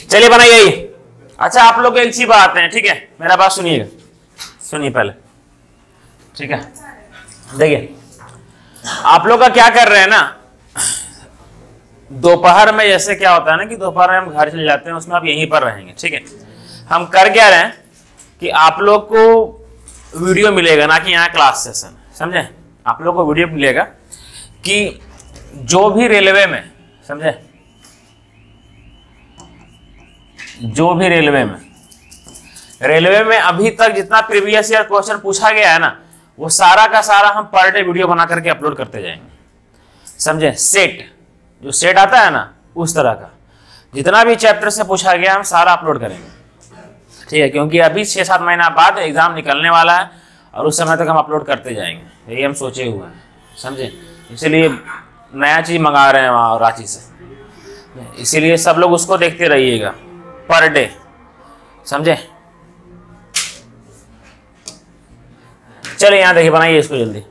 चलिए बनाइए। अच्छा आप लोग एक चीज बताते हैं, ठीक है, मेरा बात सुनिएगा, सुनिए पहले, ठीक है। देखिए आप लोग का क्या कर रहे हैं ना, दोपहर में जैसे क्या होता है ना कि दोपहर में हम घर चले जाते हैं, उसमें आप यहीं पर रहेंगे, ठीक है। हम कर क्या रहे हैं कि आप लोग को वीडियो मिलेगा ना कि यहाँ क्लास सेशन, समझे, आप लोग को वीडियो मिलेगा कि जो भी रेलवे में, समझे, जो भी रेलवे में अभी तक जितना प्रीवियस ईयर क्वेश्चन पूछा गया है ना, वो सारा का सारा हम पर डे वीडियो बना करके अपलोड करते जाएंगे, समझे। सेट, जो सेट आता है ना, उस तरह का जितना भी चैप्टर से पूछा गया हम सारा अपलोड करेंगे, ठीक है, क्योंकि अभी 6-7 महीना बाद एग्जाम निकलने वाला है और उस समय तक हम अपलोड करते जाएंगे, यही हम सोचे हुए हैं, समझे। इसीलिए नया चीज मंगा रहे हैं वहाँ रांची से, इसीलिए सब लोग उसको देखते रहिएगा पर डे, समझे। चलिए यहाँ देखिए, बनाइए इसको जल्दी।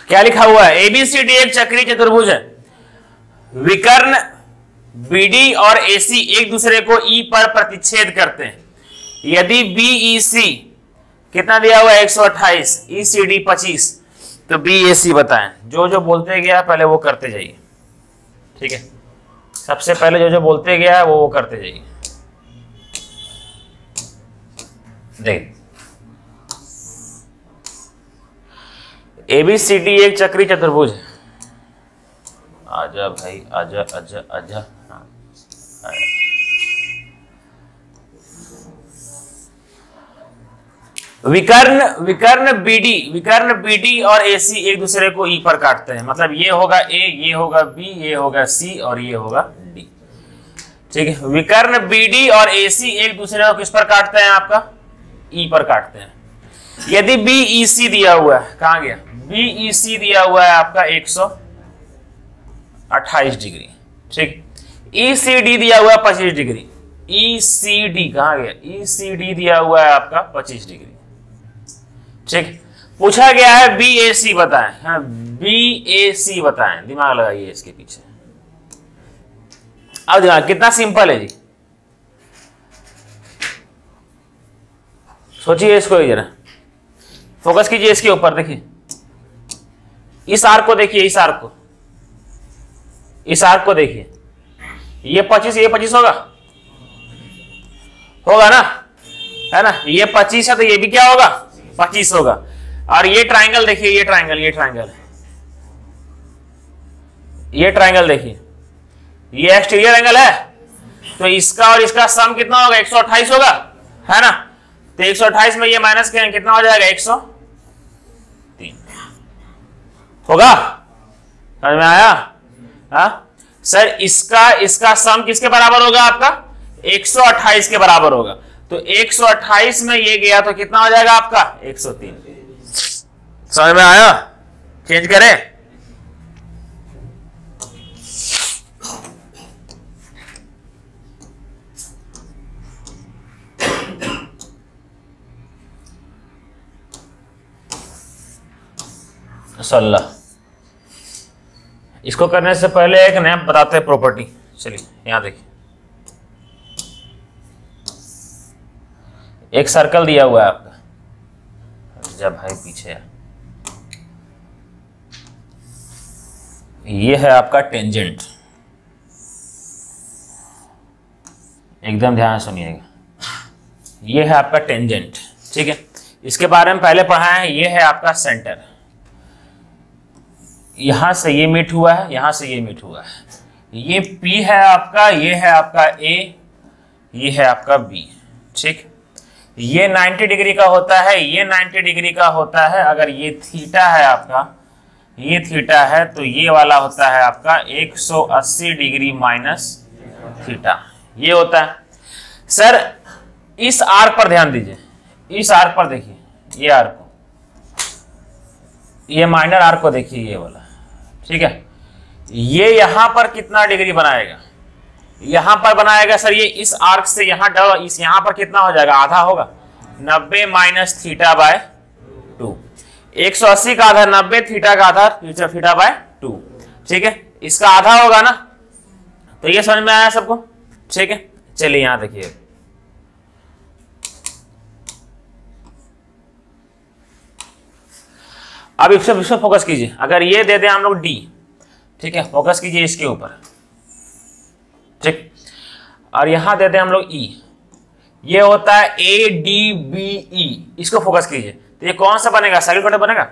क्या लिखा हुआ है, एबीसीडी एक चक्रीय चतुर्भुज है, विकर्ण बीडी और एसी एक दूसरे को ई पर प्रतिच्छेद करते हैं। यदि बीईसी कितना दिया हुआ है 128, ईसीडी 25, तो बीएसी बताएं। जो जो बोलते गया पहले वो करते जाइए, ठीक है, सबसे पहले जो जो बोलते गया है वो करते जाइए। देख एबीसीडी एक चक्रीय चतुर्भुज है। आजा भाई आजा आजा आजा, हाँ विकर्ण बीडी और एसी एक दूसरे को ई पर काटते हैं, मतलब ये होगा ए, ये होगा बी, ये होगा सी और ये होगा डी, ठीक है। विकर्ण बीडी और एसी एक दूसरे को किस पर काटते हैं, आपका ई पर काटते हैं। यदि बीईसी दिया हुआ है, कहां गया, बीईसी दिया हुआ है आपका 128 डिग्री, ठीक। ईसीडी दिया हुआ है 25 डिग्री, ईसीडी कहां गया, ईसीडी दिया हुआ है आपका 25 डिग्री, ठीक। पूछा गया है बीएसी बताएं, हाँ बीएसी बताएं, दिमाग लगाइए इसके पीछे। अब दिमाग कितना सिंपल है जी, सोचिए इसको जरा, फोकस कीजिए इसके ऊपर, देखिए इस आर्क को देखिए, इस आर्क को, इस आर्क को देखिए, ये 25, ये 25 होगा, होगा ना, है ना, ये 25 है तो ये भी क्या होगा 25 होगा। और ये ट्राइंगल देखिए, ये ट्राइंगल, ये ट्राइंगल, ये ट्राइंगल देखिए, ये एक्सटीरियर एंगल है, तो इसका और इसका सम कितना होगा 128 होगा, है ना। तो 128 में ये माइनस करें कितना हो जाएगा 103 होगा, समझ में आया। हाँ सर, इसका सम किसके बराबर होगा, आपका 128 के बराबर होगा, तो 128 में ये गया तो कितना हो जाएगा आपका 103, समझ में आया। चेंज करें, सल्ला। इसको करने से पहले एक नया बताते हैं प्रॉपर्टी, चलिए यहां देखिए, एक सर्कल दिया हुआ है आपका, जब भाई पीछे है, ये है आपका टेंजेंट, एकदम ध्यान सुनिएगा, ये है आपका टेंजेंट, ठीक है। इसके बारे में पहले पढ़ा है, ये है आपका सेंटर, यहां से ये मीट हुआ है, यहां से ये मीट हुआ है, ये P है आपका, ये है आपका A, ये है आपका B, ठीक। ये 90 डिग्री का होता है, ये 90 डिग्री का होता है। अगर ये थीटा है आपका, ये थीटा है, तो ये वाला होता है आपका 180 डिग्री माइनस थीटा, ये होता है। सर इस आर्क पर ध्यान दीजिए, इस आर्क पर देखिए, ये आर्क को, ये माइनर आर्क को देखिए, ये वाला, ठीक है। ये यहां पर कितना डिग्री बनाएगा, यहां पर बनाएगा सर ये इस आर्क से यहां डबल, इस यहां पर कितना हो जाएगा, आधा होगा, 90 माइनस थीटा बाय 2। 180 का आधा 90, थीटा का आधा थीटा बाय 2, ठीक है। इसका आधा होगा ना, तो ये समझ में आया सबको, ठीक है। चलिए यहां देखिए, अब इस पर फोकस कीजिए। अगर ये दे दें हम लोग डी, ठीक है, फोकस कीजिए इसके ऊपर, ठीक, और यहां दे दें हम लोग ई, ये होता है ए डी बी ई, इसको फोकस कीजिए। तो ये कौन सा बनेगा, सर्किल कटर बनेगा,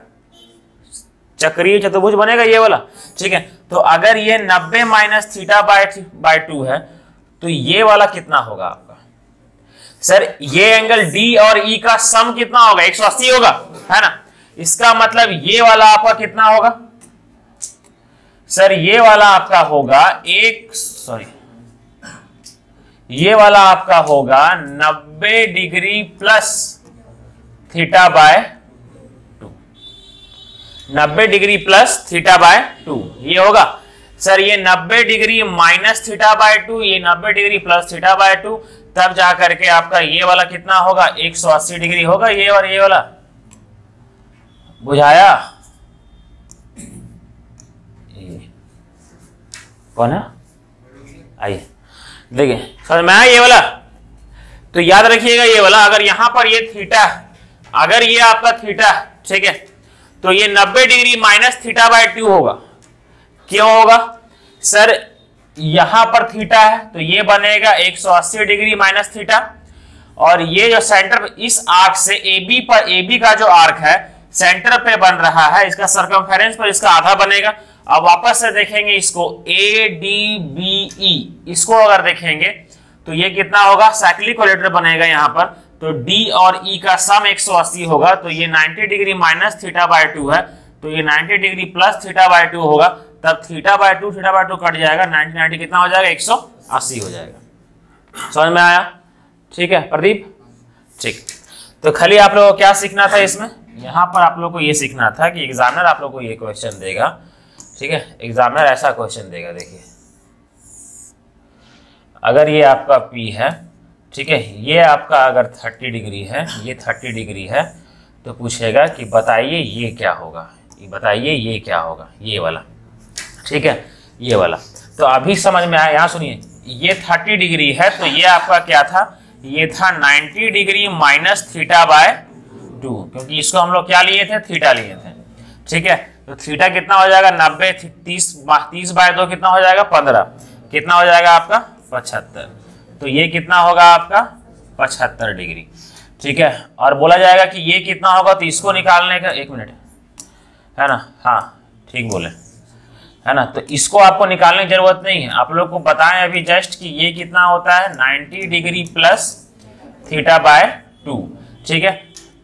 चक्रीय चतुर्भुज बनेगा, ये वाला, ठीक है। तो अगर ये 90 माइनस थीटा बाय 2 है, तो ये वाला कितना होगा आपका, सर ये एंगल डी और ई का सम कितना होगा, 180 होगा, है ना। इसका मतलब ये वाला आपका कितना होगा, सर ये वाला आपका होगा ये वाला आपका होगा 90 degree plus theta by 2, 90 degree plus theta by 2 ये होगा। सर ये 90 डिग्री माइनस थीटा बाय 2, ये 90 डिग्री प्लस थीटा बाय 2, तब जा करके आपका ये वाला कितना होगा, 180 डिग्री होगा, ये और ये वाला, बुझाया। कौन है, आइए देखिए समझ में आया ये वाला। तो याद रखिएगा ये वाला, अगर यहां पर ये थीटा, अगर ये आपका थीटा, ठीक है, तो ये 90 डिग्री माइनस थीटा बाय 2 होगा। क्यों होगा, सर यहां पर थीटा है तो ये बनेगा 180 डिग्री माइनस थीटा, और ये जो सेंटर इस आर्क से AB पर, AB का जो आर्क है सेंटर पे बन रहा है, इसका सर्कमफेरेंस पर इसका आधा बनेगा। अब वापस से देखेंगे इसको, ADBE, इसको अगर देखेंगे तो ये कितना होगा, साइक्लिक कोलेटर बनेगा यहाँ पर, तो D और E का सम 180 होगा, तो ये 90 डिग्री माइनस थीटा बाय 2 है, तो ये 90 डिग्री प्लस थीटा बाय 2 होगा, तब थीटा बाय 2 कट जाएगा, 90 कितना हो जाएगा, 180 हो जाएगा। समझ में आया, ठीक है प्रदीप, ठीक। तो खाली आप लोगों को क्या सीखना था इसमें, यहाँ पर आप लोग को ये सीखना था कि एग्जामिनर आप लोग को ये क्वेश्चन देगा, ठीक है, एग्जामिनर ऐसा क्वेश्चन देगा, देखिए अगर ये आपका P है, ठीक है, ये आपका अगर 30 डिग्री है, ये 30 डिग्री है, तो पूछेगा कि बताइए ये क्या होगा, ये बताइए ये क्या होगा, ये वाला, ठीक है, ये वाला। तो अभी समझ में आया, यहाँ सुनिए, ये 30 डिग्री है, तो ये आपका क्या था, ये था 90 डिग्री माइनस थीटा बाय 2, क्योंकि इसको हम लोग क्या लिए थे, थीटा लिए थे, ठीक है। तो थीटा कितना हो जाएगा, 90, 30 बाय 2 कितना हो जाएगा, 15, कितना हो जाएगा आपका 75, तो ये कितना होगा आपका 75 डिग्री, ठीक है। और बोला जाएगा कि ये कितना होगा, तो इसको निकालने का, एक मिनट, है ना, हाँ ठीक बोले, है ना। तो इसको आपको निकालने की जरूरत नहीं है, आप लोग को बताएं अभी जस्ट कि ये कितना होता है, 90 डिग्री प्लस थीटा बाय 2, ठीक है।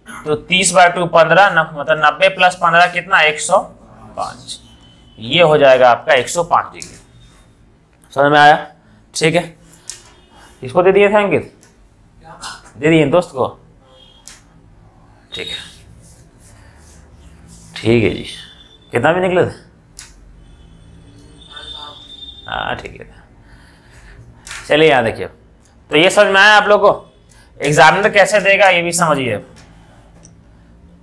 तो 30 बाय 2 15, मतलब 90 प्लस 15 कितना, 105, ये हो जाएगा आपका 105 डिग्री। समझ में आया, ठीक है। इसको दे दिए थे अंकित, दे दिए दोस्त को, ठीक है, ठीक है जी। कितना भी निकले थे, हाँ ठीक है। चलिए यहाँ देखिए, तो ये समझ में आया आप लोग को, एग्जामिनर कैसे देगा ये भी समझिए,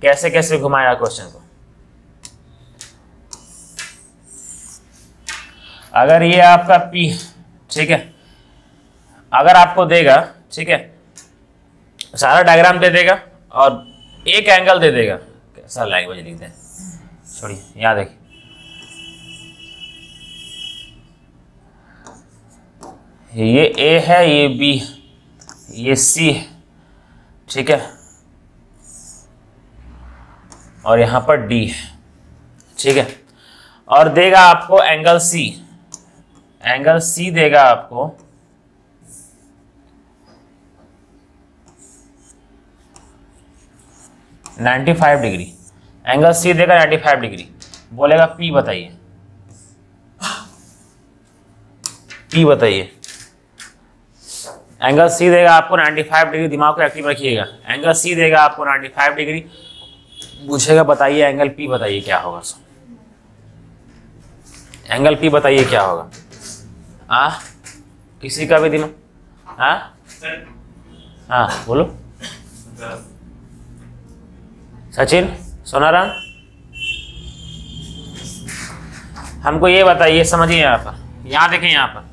कैसे कैसे घुमाया क्वेश्चन को। अगर ये आपका P, ठीक है, अगर आपको देगा, ठीक है, सारा डायग्राम दे देगा और एक एंगल दे देगा, कैसा लैंग्वेज लिखते हैं, छोड़िए, यहाँ देखिए, ये A है, ये B, ये C है, ठीक है, और यहां पर D है, ठीक है, और देगा आपको एंगल C, एंगल C देगा आपको 95 डिग्री, एंगल सी देगा 95 डिग्री, बोलेगा पी बताइए, पी बताइए। एंगल सी देगा आपको 95 डिग्री, दिमाग को एक्टिव रखिएगा। एंगल सी देगा आपको 95 डिग्री, पूछेगा बताइए एंगल पी बताइए क्या होगा। एंगल पी बताइए क्या होगा। किसी का भी दिमाग, हाँ बोलो। सचिन, सोनाराम, हमको ये बताइए, समझिए यहाँ पर, यहाँ देखिए, यहाँ पर,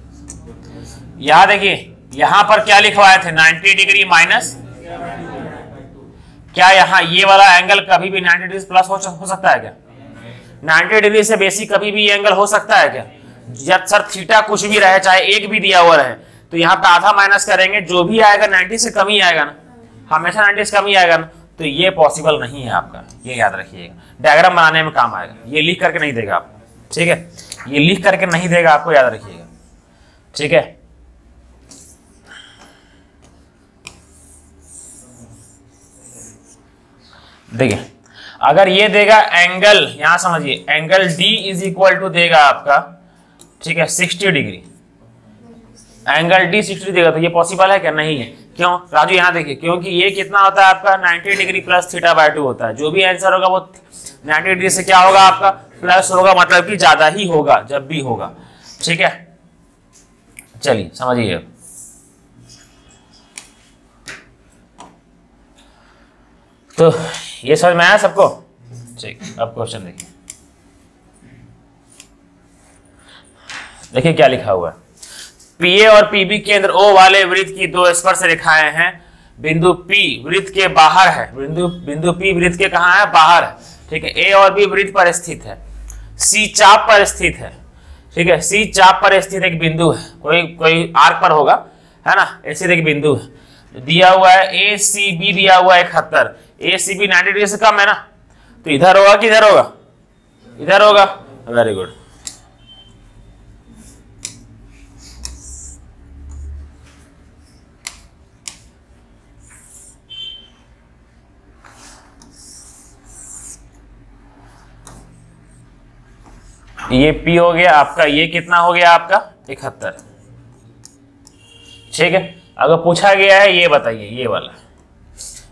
यहाँ देखिए, यहाँ पर क्या लिखवाए थे 90 डिग्री माइनस, क्या यहाँ ये वाला एंगल कभी भी 90 डिग्री प्लस हो सकता है क्या? 90 डिग्री से बेसिक कभी भी ये एंगल हो सकता है क्या? जब सर थीटा कुछ भी रहे, चाहे एक भी दिया हुआ रहे, तो यहाँ पे आधा माइनस करेंगे, जो भी आएगा 90 से कम ही आएगा ना, हमेशा 90 से कम ही आएगा ना, तो ये पॉसिबल नहीं है आपका, ये याद रखिएगा। डायग्राम बनाने में काम आएगा, ये लिख करके नहीं देगा आपको, ठीक है, ये लिख करके नहीं देगा आपको, याद रखिएगा, ठीक है। देखिए अगर ये देगा एंगल, यहां समझिए, angle D is equal to देगा आपका, ठीक है, 60 डिग्री, एंगल D 60 देगा, तो ये पॉसिबल है क्या? नहीं है। क्यों राजू? यहाँ देखिए, क्योंकि ये कितना होता है आपका 90 डिग्री प्लस थीटा बाय 2 होता है। जो भी आंसर होगा वो 90 डिग्री से क्या होगा आपका, प्लस होगा, मतलब कि ज्यादा ही होगा जब भी होगा, ठीक है। चलिए समझिए, तो ये समझ में आया सबको? ठीक, अब क्वेश्चन देखिए, देखिए क्या लिखा हुआ है। पीए और पीबी केंद्र ओ वाले वृत्त की दो स्पर्श रेखाएं हैं। बिंदु पी वृत्त के बाहर है, बिंदु पी वृत्त के कहाँ है? बाहर है, ठीक है। ए और बी वृत्त पर स्थित है, सी चाप पर स्थित है, ठीक है। सी चाप पर स्थित एक बिंदु है, कोई आर्क पर होगा, है ना, ऐसे एक बिंदु है, दिया हुआ है ए सी बी, दिया हुआ है 71, ए सी बी 90 डिग्री से कम है ना, तो इधर होगा कि इधर होगा? इधर होगा, वेरी गुड। ये P हो गया आपका, ये कितना हो गया आपका 71, ठीक है। अगर पूछा गया है ये बताइए, ये वाला,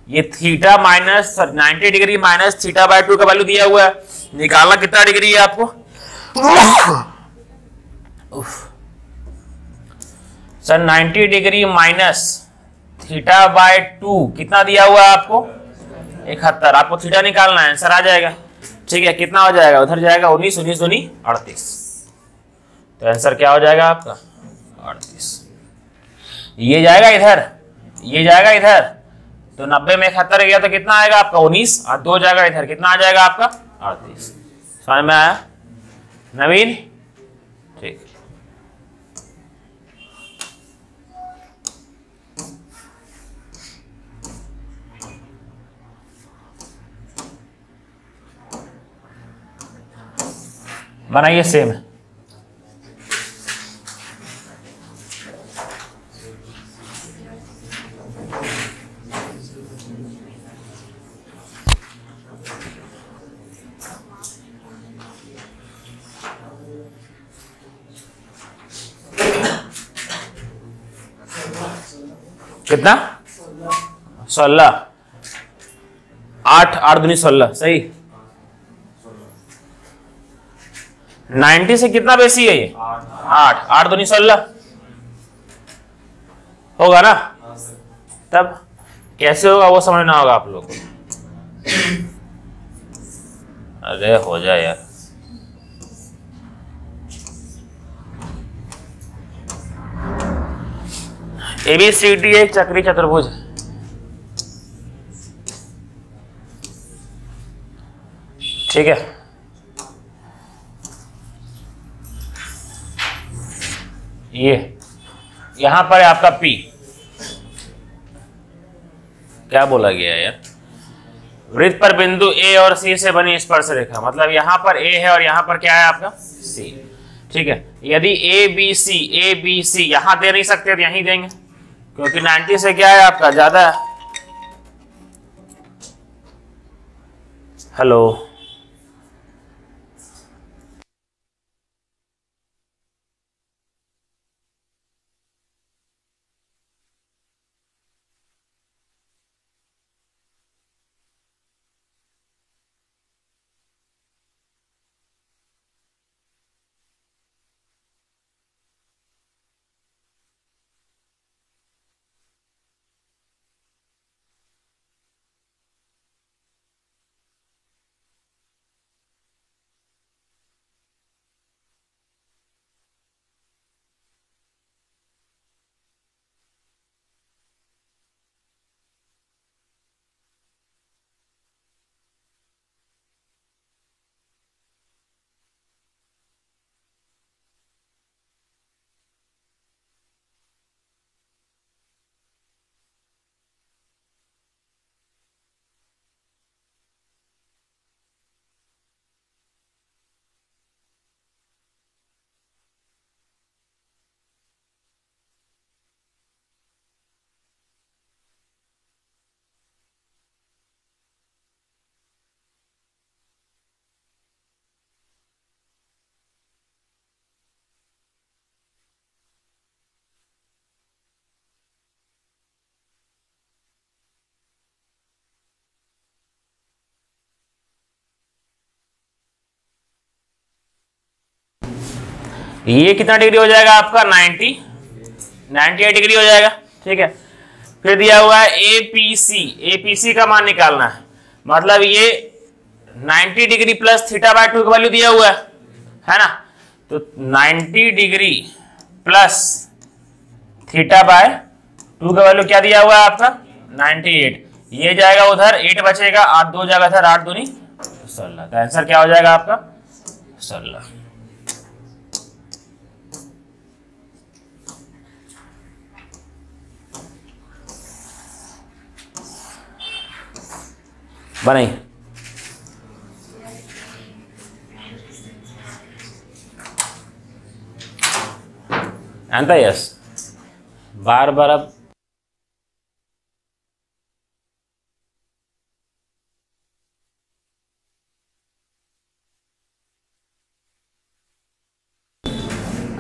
ये theta minus 90 degree minus theta by 2 का वैल्यू दिया हुआ है, निकालना कितना डिग्री है आपको? Sir 90 degree minus theta by 2 कितना दिया हुआ है आपको? 71। आपको थीटा निकालना है, आंसर आ जाएगा, ठीक है। कितना हो जाएगा? उधर जाएगा 19, 19 दूनी 38, तो आंसर क्या हो जाएगा आपका? 38। ये जाएगा इधर, ये जाएगा इधर, तो 90 में 71 गया तो कितना आएगा आपका? 19, और 2 जाएगा इधर, कितना आ जाएगा आपका? 38। समझ में आया नवीन? ठीक, बनाइए सेम है। कितना? 16, 8, 8 दूनी 16, सही। 90 से कितना बेसी है ये? 8, 8 दूनी 16 होगा ना। तब कैसे होगा वो समझना होगा आप लोग को। अरे हो जाए यार, ABCD एक चक्री चतुर्भुज, ठीक है। ये यहां पर है आपका P, क्या बोला गया है यार? वृत्त पर बिंदु A और C से बनी स्पर्श रेखा, मतलब यहां पर A है और यहां पर क्या है आपका? C, ठीक है। यदि A B C यहां दे नहीं सकते तो यहीं देंगे, क्योंकि 90 से क्या है आपका? ज्यादा है, हेलो, ये कितना डिग्री हो जाएगा आपका 98 डिग्री हो जाएगा। ठीक है, फिर दिया हुआ है एपीसी का मान निकालना है, मतलब ये 90 डिग्री प्लस थीटा बाय 2 का वैल्यू दिया हुआ है ना, तो 90 डिग्री प्लस थीटा बाय 2 का वैल्यू क्या दिया हुआ है आपका 98। ये जाएगा उधर, 8 बचेगा, 8 2 जाएगा इधर, 8 दूनी 16। तो आंसर क्या हो जाएगा आपका 16। बनाई आता यस बार बार अब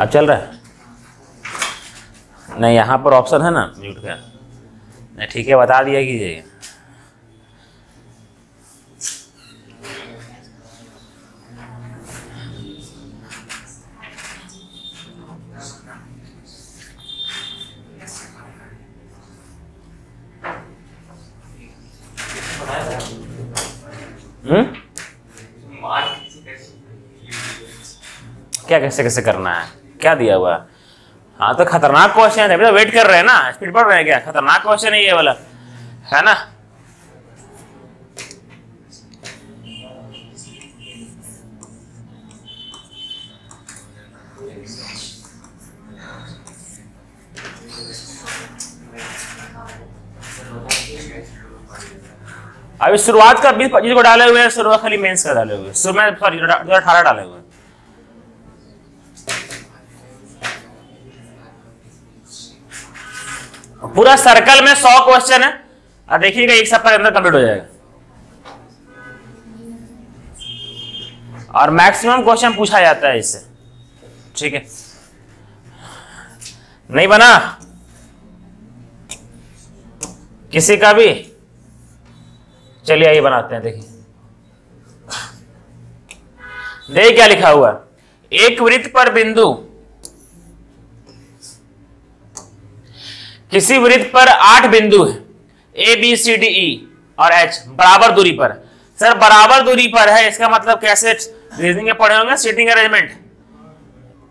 चल रहा है नहीं, यहां पर ऑप्शन है ना म्यूट का, नहीं ठीक है बता दिया कीजिए। क्या कैसे कैसे करना है, क्या दिया हुआ है? हाँ तो खतरनाक क्वेश्चन है, अभी तो वेट कर रहे हैं ना, स्पीड पढ़ रहे हैं क्या? खतरनाक क्वेश्चन है ये वाला, है ना। अभी शुरुआत का 20-25 को डाले हुए हैं, शुरुआत खाली मेंस का डाले हुए, सॉरी 2018 डाले हुए। पूरा सर्कल में 100 क्वेश्चन है और देखिएगा एक सप्ताह के अंदर कंप्लीट हो जाएगा, और मैक्सिमम क्वेश्चन पूछा जाता है इससे। ठीक है, नहीं बना किसी का भी, चलिए आइए बनाते हैं। देखिए क्या लिखा हुआ है, एक वृत्त पर बिंदु, किसी वृत्त पर 8 बिंदु है ए बी सी डी ई और एच बराबर दूरी पर। सर बराबर दूरी पर है, इसका मतलब कैसे रीजनिंग में पढ़े होंगे, सीटिंग अरेंजमेंट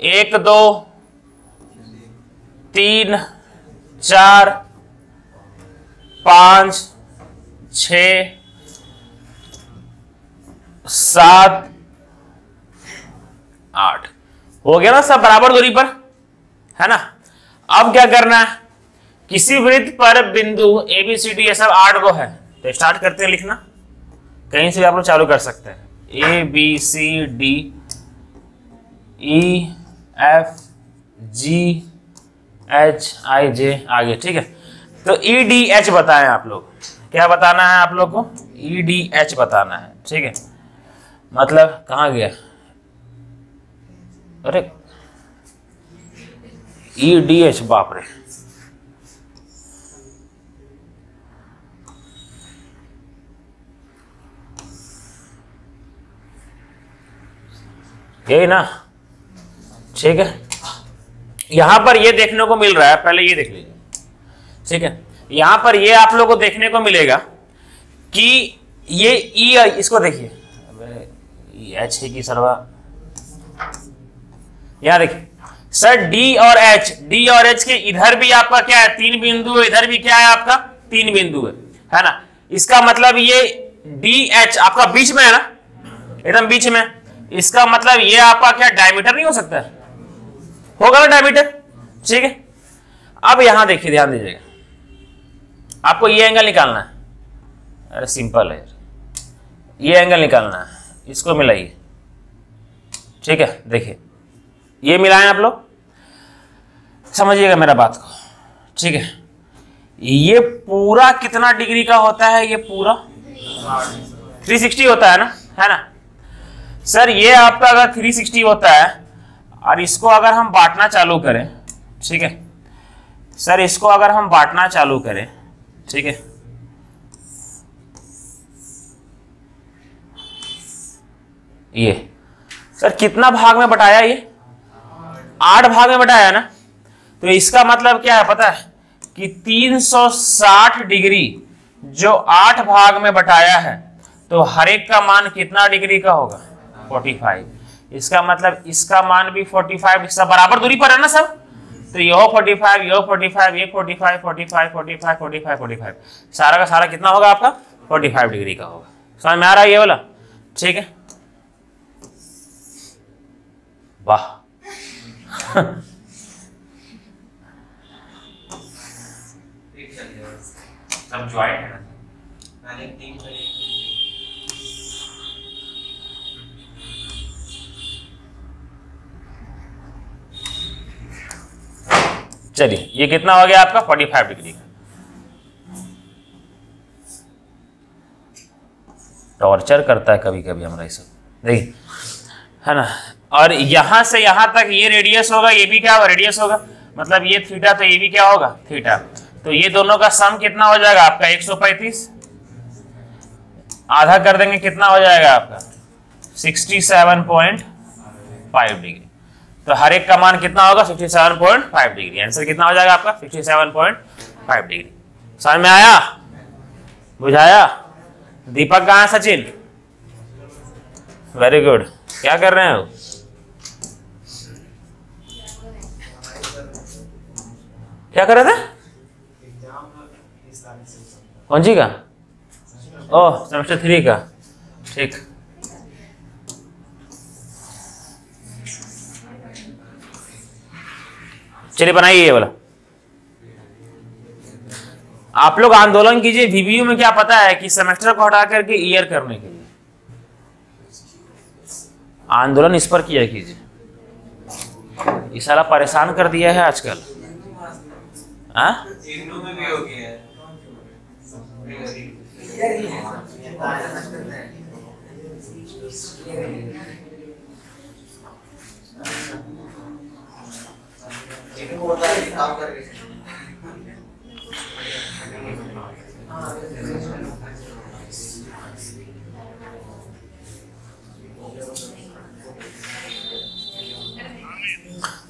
1 2 3 4 5 6 7 8 हो गया ना, सब बराबर दूरी पर है ना। अब क्या करना है, किसी वृत्त पर बिंदु ए बी सी डी ये सब 8 को है, तो स्टार्ट करते हैं लिखना, कहीं से भी आप लोग चालू कर सकते हैं। A B C D E F G H I J आगे। ठीक है, तो ई डी एच बताएं आप लोग, क्या बताना है आप लोग को? EDH बताना है, ठीक है। मतलब कहाँ गया, अरे EDH, बाप रे, यही ना, ठीक है। यहां पर ये देखने को मिल रहा है, पहले ये देख लीजिए, ठीक है। यहां पर ये आप लोगों को देखने को मिलेगा कि ये E, इसको देखिए, H है कि सरवा, यहां देखिए सर, D और H के इधर भी आपका क्या है, 3 बिंदु है, इधर भी क्या है आपका 3 बिंदु है ना। इसका मतलब ये DH आपका बीच में है ना, एकदम बीच में। इसका मतलब ये आपका क्या डायमीटर नहीं हो सकता है, होगा ना डायमीटर, ठीक है। अब यहां देखिए, ध्यान दीजिएगा, आपको ये एंगल निकालना है, अरे सिंपल है, ये एंगल निकालना है, इसको मिलाइए, ठीक है। देखिए ये मिलाएं आप लोग, समझिएगा मेरा बात को, ठीक है। ये पूरा कितना डिग्री का होता है, ये पूरा 360 होता है ना, सर। ये आपका अगर 360 होता है और इसको अगर हम बांटना चालू करें, ठीक है सर, इसको अगर हम बांटना चालू करें, ठीक है, ये सर कितना भाग में बटाया, ये 8 भाग में बटाया ना। तो इसका मतलब क्या है पता है कि 360 डिग्री जो 8 भाग में बटाया है, तो हर एक का मान कितना डिग्री का होगा, 45। इसका मतलब इसका मान भी 45, इसका बराबर दूरी पर है ना सब, तो यह 45, यह 45, ये 45, 45, 45, 45, 45, सारा का सारा कितना होगा आपका 45 डिग्री का होगा। समझ में आ रहा है ये वाला, ठीक है। वाह सब ज्वाइंट है ना, चलिए ये कितना हो गया आपका 45 डिग्री का। टॉर्चर करता है कभी कभी हमारा ये सब, देखिए है ना। और यहां से यहां तक ये रेडियस होगा, ये भी क्या होगा रेडियस होगा, मतलब ये थीटा, तो ये भी क्या होगा थीटा। तो ये दोनों का सम कितना हो जाएगा आपका 135, आधा कर देंगे कितना हो जाएगा आपका 67.5 डिग्री। तो हर एक का मान कितना होगा 67.5 डिग्री। आंसर कितना हो जाएगा आपका 67.5 डिग्री। समझ में आया, बुझाया। दीपक कहाँ है, सचिन, वेरी गुड। क्या कर रहे हो, क्या कर रहे थे, कौन सी का, ओह सेमेस्टर 3 का, ठीक। चलिए बनाइए ये वाला। आप लोग आंदोलन कीजिए, वीवीयू में क्या पता है कि सेमेस्टर को हटा करके ईयर करने के लिए आंदोलन इस पर किया कीजिए। ये सारा परेशान कर दिया है आजकल। में भी हो गया है।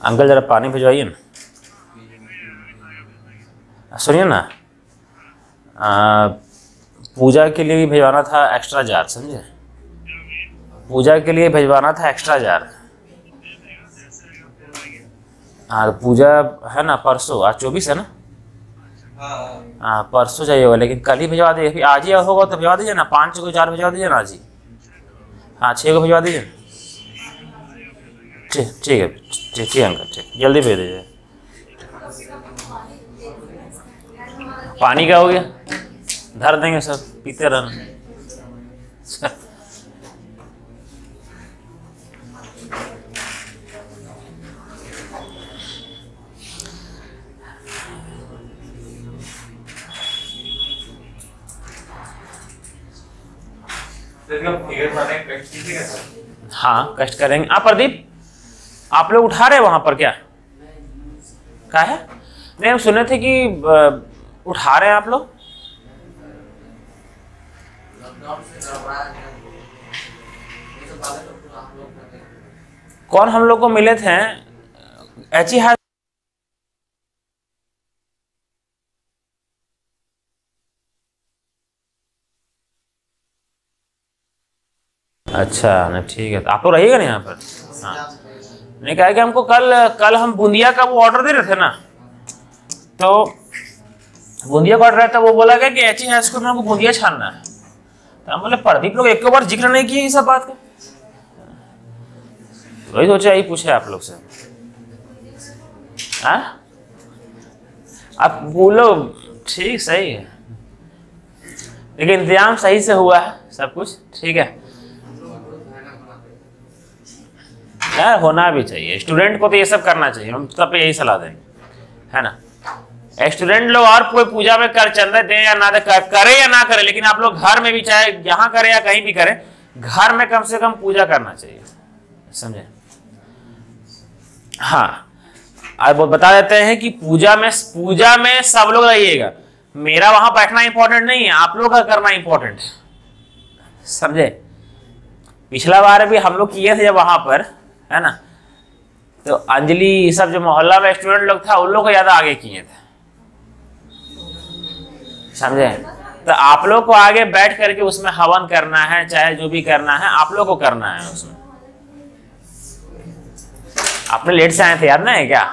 अंकल जरा पानी भिजवाइए ना। सुनिए ना, पूजा के लिए भी भिजवाना था एक्स्ट्रा जार, समझे, पूजा के लिए भिजवाना था एक्स्ट्रा जार। हाँ पूजा है ना परसों, आज 24 है ना, हाँ परसों चाहिए, लेकिन कल ही भिजवा दीजिए, आज ही होगा तो भिजवा दीजिए ना, 5 को 4 भिजवा दीजिए ना आज ही। हाँ 6 को भिजवा दीजिए। ठीक है, ठीक है अंकल, ठीक, जल्दी भेज दीजिए। पानी का हो गया, धर देंगे सब, पीते रहना। हाँ कष्ट करेंगे। आप प्रदीप आप लोग उठा रहे वहां पर क्या है? नहीं हम सुने थे कि उठा रहे हैं आप लोग। कौन हम लोग को मिले थे? एची हाथ। अच्छा ना ठीक है, तो आप लोग रहिएगा ना यहाँ पर। हाँ नहीं कहा कि हमको कल हम बूंदिया का वो ऑर्डर दे रहे थे ना, तो बूंदिया का ऑर्डर है, तो वो बोला गया कि एची हाई स्कूल में हमको बूंदिया छानना है। तो हम बोले प्रदीप लोग एक बार जिक्र नहीं किए इस सब बात का, वही सोचा यही पूछे आप लोग से। आप बोलो ठीक सही है, लेकिन इंतजाम सही से हुआ है, सब कुछ ठीक है यार, होना भी चाहिए। स्टूडेंट को तो ये सब करना चाहिए, हम सब पे यही सलाह देंगे, है ना। स्टूडेंट लोग और कोई पूजा में कर चंदा दे या ना दे, करे या ना करे, लेकिन आप लोग घर में भी, चाहे यहाँ करे या कहीं भी करे, घर में कम से कम पूजा करना चाहिए, समझे। हाँ अब बता देते हैं कि पूजा में सब लोग रहिएगा। मेरा वहां बैठना इंपॉर्टेंट नहीं है, आप लोग का करना इंपॉर्टेंट है, समझे। पिछला बार भी हम लोग किए थे जब वहां पर, है ना, तो अंजलि सब जो मोहल्ला में स्टूडेंट लोग था उन लोग को ज्यादा आगे किए थे, समझे। तो आप लोग को आगे बैठ करके उसमें हवन करना है, चाहे जो भी करना है आप लोग को करना है उसमें। आपने लेट से आए थे याद नहीं है क्या,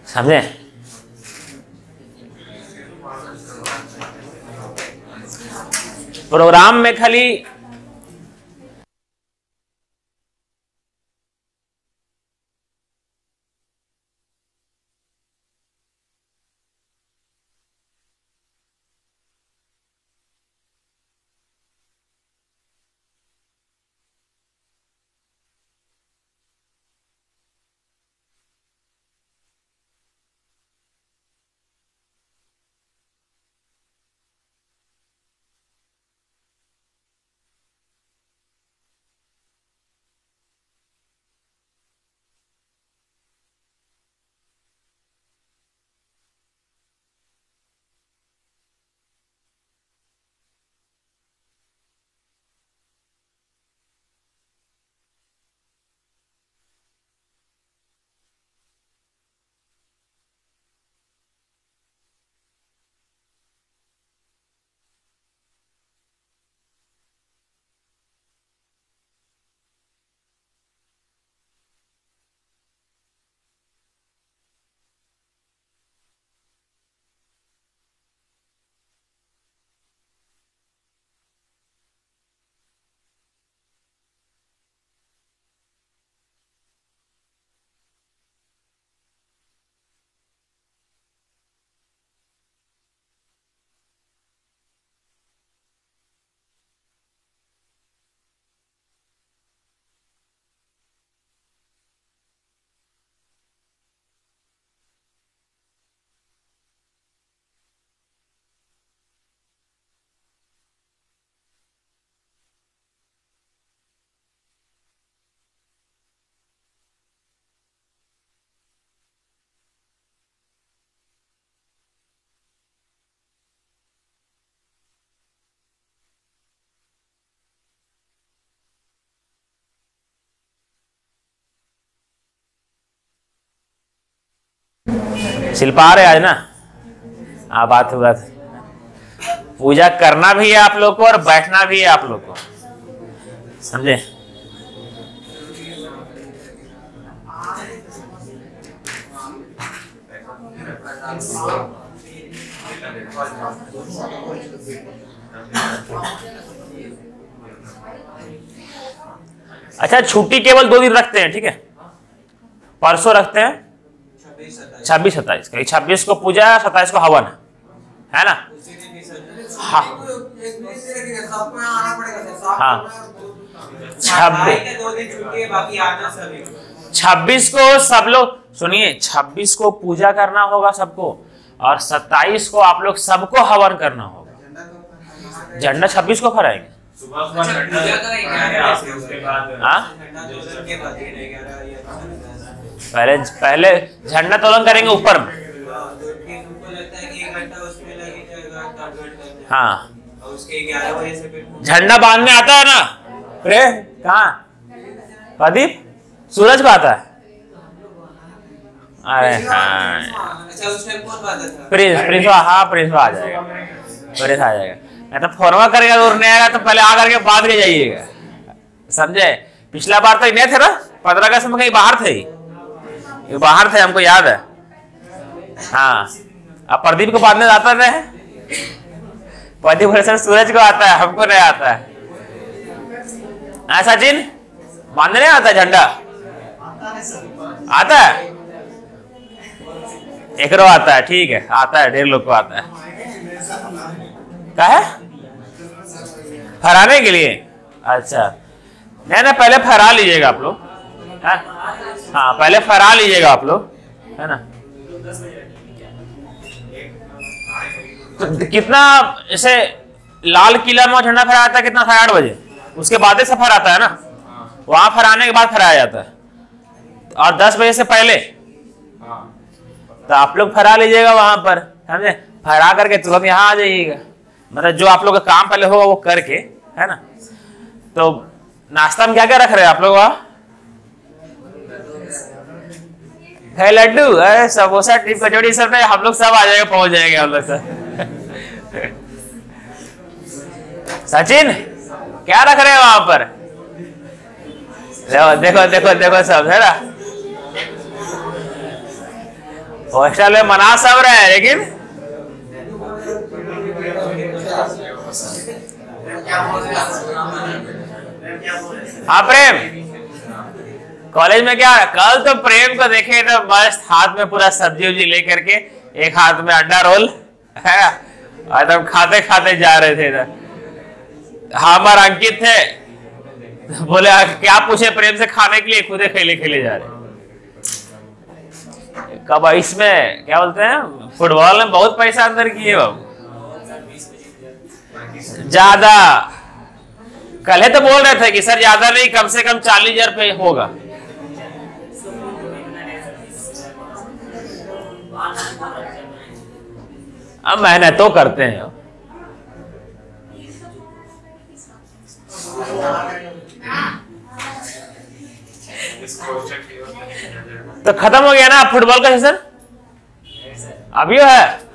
समझे। प्रोग्राम में खाली शिल्पा आ रहे आज ना। बात पूजा करना भी है आप लोग को और बैठना भी है आप लोग को, समझे। अच्छा छुट्टी केवल 2 दिन रखते हैं, ठीक है। परसों रखते हैं 26-27 का, 26 को पूजा, 27 को हवन है ना। हाँ हाँ 26 को सब लोग सुनिए, 26 को पूजा करना होगा सबको, और 27 को आप लोग सबको हवन करना होगा, झंडा 26 को फहराएंगे। हाँ पहले झंडा तोलन करेंगे ऊपर में। हाँ झंडा बांधने आता है ना प्रेम, कहाँ प्रदीप, सूरज को आता है। अरे हाँ प्रिंस हाँ प्रिंस आ जाएगा, प्रिंस आ जाएगा। मैं तो फोरवा करेगा तो नहीं आएगा तो पहले आ करके बांध के जाइएगा, समझे। पिछला बार तो नहीं थे ना, 15 अगस्त में कहीं बाहर थे, ये बाहर थे हमको याद है। हाँ अब प्रदीप को बांधने आता है, प्रदीप सर सूरज को आता है, हमको नहीं आता है। सचिन बांधने नहीं आता झंडा? आता है, एक रो आता है, ठीक है आता है, 1.5 लोग को आता है। क्या है फहराने के लिए? अच्छा नहीं पहले फहरा लीजिएगा आप लोग, हाँ पहले फहरा लीजिएगा आप लोग, है ना। तो कितना जैसे लाल किला में झंडा फहराया था कितना, 8:30 बजे, उसके बाद सफर आता है ना, वहां फहराने के बाद फहराया जाता है, और 10 बजे से पहले तो आप लोग फहरा लीजिएगा वहां पर, समझे। फहरा करके तुरंत यहाँ आ जाइएगा, मतलब जो आप लोग का काम पहले होगा वो करके, है ना। तो नाश्ता में क्या क्या रख रहे हैं आप लोग वहाँ? है लड्डू, अरे समोसा, टिप, कचौड़ी सब नहीं, हम लोग सब आ जाएगा, पहुंच जाएंगे हम लोग सब। सचिन क्या रख रहे हैं वहां पर? देखो देखो देखो सब, है ना। हॉस्टल में मना सब रहे हैं, लेकिन हाँ प्रेम कॉलेज में क्या, कल तो प्रेम को देखे तो मस्त हाथ में पूरा सब्जी उब्जी लेकर के, एक हाथ में अंडा रोल है, और तब खाते खाते जा रहे थे इधर। हमारे अंकित थे, बोले क्या पूछे प्रेम से खाने के लिए, खुदे खेले खेले जा रहे। कब इसमें क्या बोलते हैं, फुटबॉल में बहुत पैसा अंदर किए बाबू, ज्यादा। कल तो बोल रहे थे कि सर ज्यादा नहीं, कम से कम 40,000 रुपये होगा। अब मेहनत तो करते हैं। तो खत्म हो गया ना फुटबॉल का सेशन, अभी है।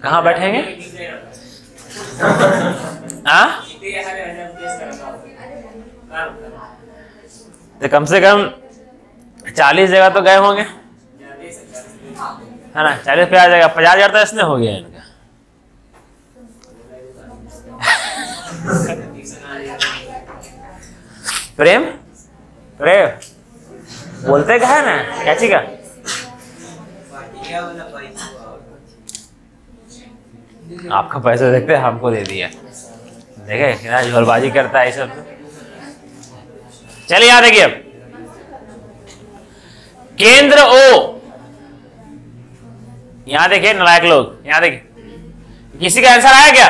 कहाँ बैठेंगे? तो कम से कम 40 जगह तो गए होंगे, है ना। 40 पे आ जाएगा, 50,000 तो इसमें हो गया इनका। प्रेम प्रेम बोलते क्या है ना, क्या चीज का? आपका पैसा देखते हमको दे दिया, देखे कितना झोलबाजी करता है सब। चलिए यहाँ देखिए, अब केंद्र ओ, यहाँ देखिए नालायक लोग, यहाँ देखिए किसी का आंसर आया क्या?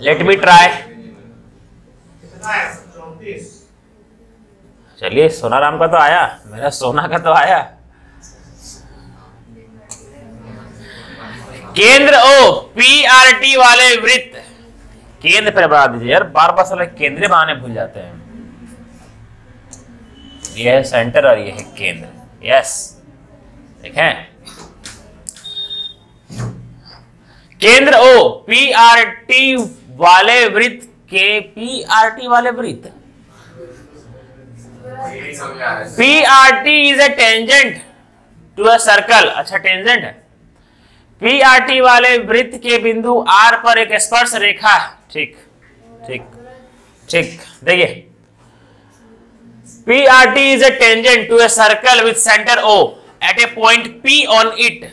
Let me try. चलिए सोनाराम का तो आया, मेरा सोना का तो आया। केंद्र ओ, PRT वाले वृत्त, केंद्र पर बना दीजिए यार, बार बार साले केंद्र बनाने भूल जाते हैं। यह है सेंटर और यह है केंद्र, यस देखें। केंद्र ओ, PRT वाले वृत्त के, PRT वाले वृत्त, PRT is a tangent to a circle. अच्छा टेंजेंट है। PRT वाले वृत्त के बिंदु R पर एक स्पर्श रेखा, ठीक ठीक ठीक। देखिए PRT is a tangent to a circle with center O at a point P on it,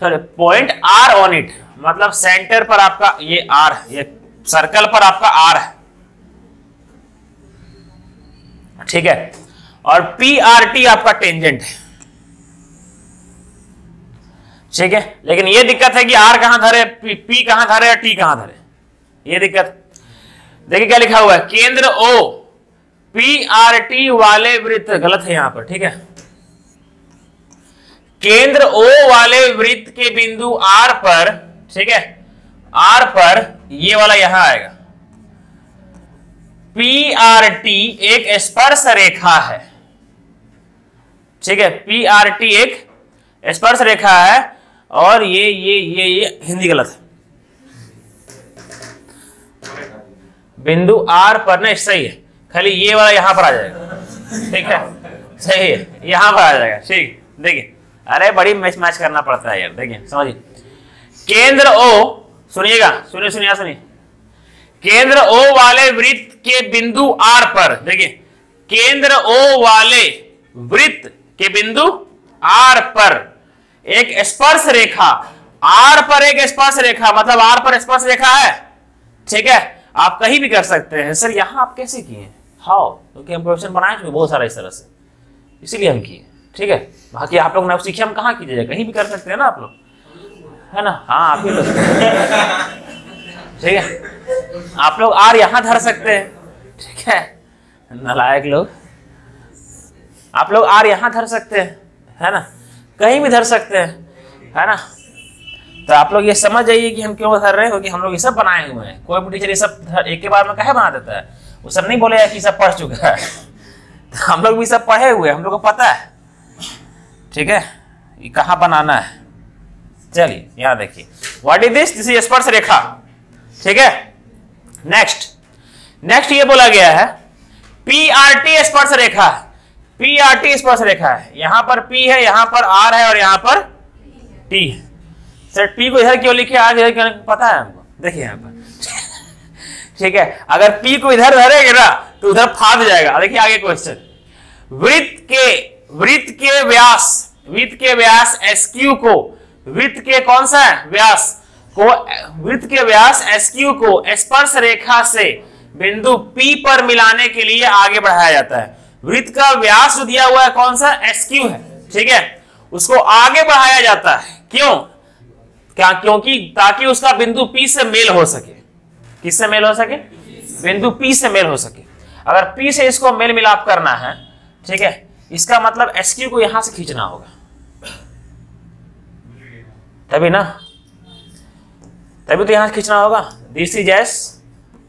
sorry point R on it, मतलब सेंटर पर आपका ये R, ये सर्कल पर आपका R है, ठीक है, और पी आर टी आपका टेंजेंट है, ठीक है। लेकिन ये दिक्कत है कि आर कहां धरे, पी कहां धरे और टी कहां धरे, ये दिक्कत। देखिए क्या लिखा हुआ है, केंद्र ओ पी आर टी वाले वृत्त, गलत है यहां पर, ठीक है। केंद्र ओ वाले वृत्त के बिंदु आर पर, ठीक है, आर पर ये वाला यहां आएगा। पी आर टी एक स्पर्श रेखा है, ठीक है, पी आर टी एक स्पर्श रेखा है, और ये हिंदी गलत है, बिंदु आर पर ना, सही है, खाली ये वाला यहां पर आ जाएगा, ठीक है, सही है, यहां पर आ जाएगा, ठीक। देखिए, अरे बड़ी मैच करना पड़ता है यार, देखिए समझिए। केंद्र ओ, सुनिएगा, सुनिए, केंद्र ओ वाले वृत्त के बिंदु आर पर, देखिए केंद्र ओ वाले वृत्त के बिंदु आर पर एक स्पर्श रेखा, आर पर एक स्पर्श रेखा, मतलब आर पर स्पर्श रेखा है, ठीक है। आप कहीं भी कर सकते हैं। सर यहां आप कैसे किए, हाउ, क्योंकि हम क्वेश्चन बनाए थे बहुत सारा इस तरह से, इसीलिए हम किए, ठीक है। बाकी आप लोग ना सीखे, हम कहाँ कीजिएगा, कहीं भी कर सकते हैं ना आप लोग, है ना, हाँ आप ही लोग, ठीक है। आप लोग आर यहां धर सकते हैं, ठीक है, नालायक लोग, आप लोग आर यहां धर सकते हैं, है ना, कहीं भी धर सकते हैं, है ना। तो आप लोग ये समझ जाइए कि हम क्यों धर रहे हैं, क्योंकि हम लोग ये सब बनाए हुए हैं। कोई भी टीचर ये सब एक के बाद में काहे बना देता है, वो सब नहीं बोलेगा कि सब पढ़ चुका है, तो हम लोग भी सब पढ़े हुए, हम लोग को पता है, ठीक है, ये कहाँ बनाना है। चलिए यहां देखिए, what is this, this is स्पर्श रेखा, ठीक है। नेक्स्ट ये बोला गया है पी आर टी स्पर्श रेखा है, पी आर टी स्पर्श रेखा है, यहां पर पी है, यहां पर आर है, और यहां पर टी है। सर पी को इधर क्यों लिखे, आगे इधर क्यों, पता है हमको, देखिए यहां पर, ठीक है। अगर पी को इधर धरेंगे ना तो उधर फाद जाएगा। देखिए आगे क्वेश्चन, वृत्त के व्यास SQ को, वृत्त के कौन सा है व्यास को, वृत्त के व्यास SQ को स्पर्श रेखा से बिंदु P पर मिलाने के लिए आगे बढ़ाया जाता है। वृत्त का व्यास जो दिया हुआ है कौन सा, SQ है, ठीक है, उसको आगे बढ़ाया जाता है, क्यों, क्या, क्योंकि ताकि उसका बिंदु P से मेल हो सके। किससे मेल हो सके, बिंदु P से मेल हो सके। अगर P से इसको मेल मिलाप करना है, ठीक है, इसका मतलब SQ को यहां से खींचना होगा, तभी ना, तभी तो यहां से खींचना होगा। This is S,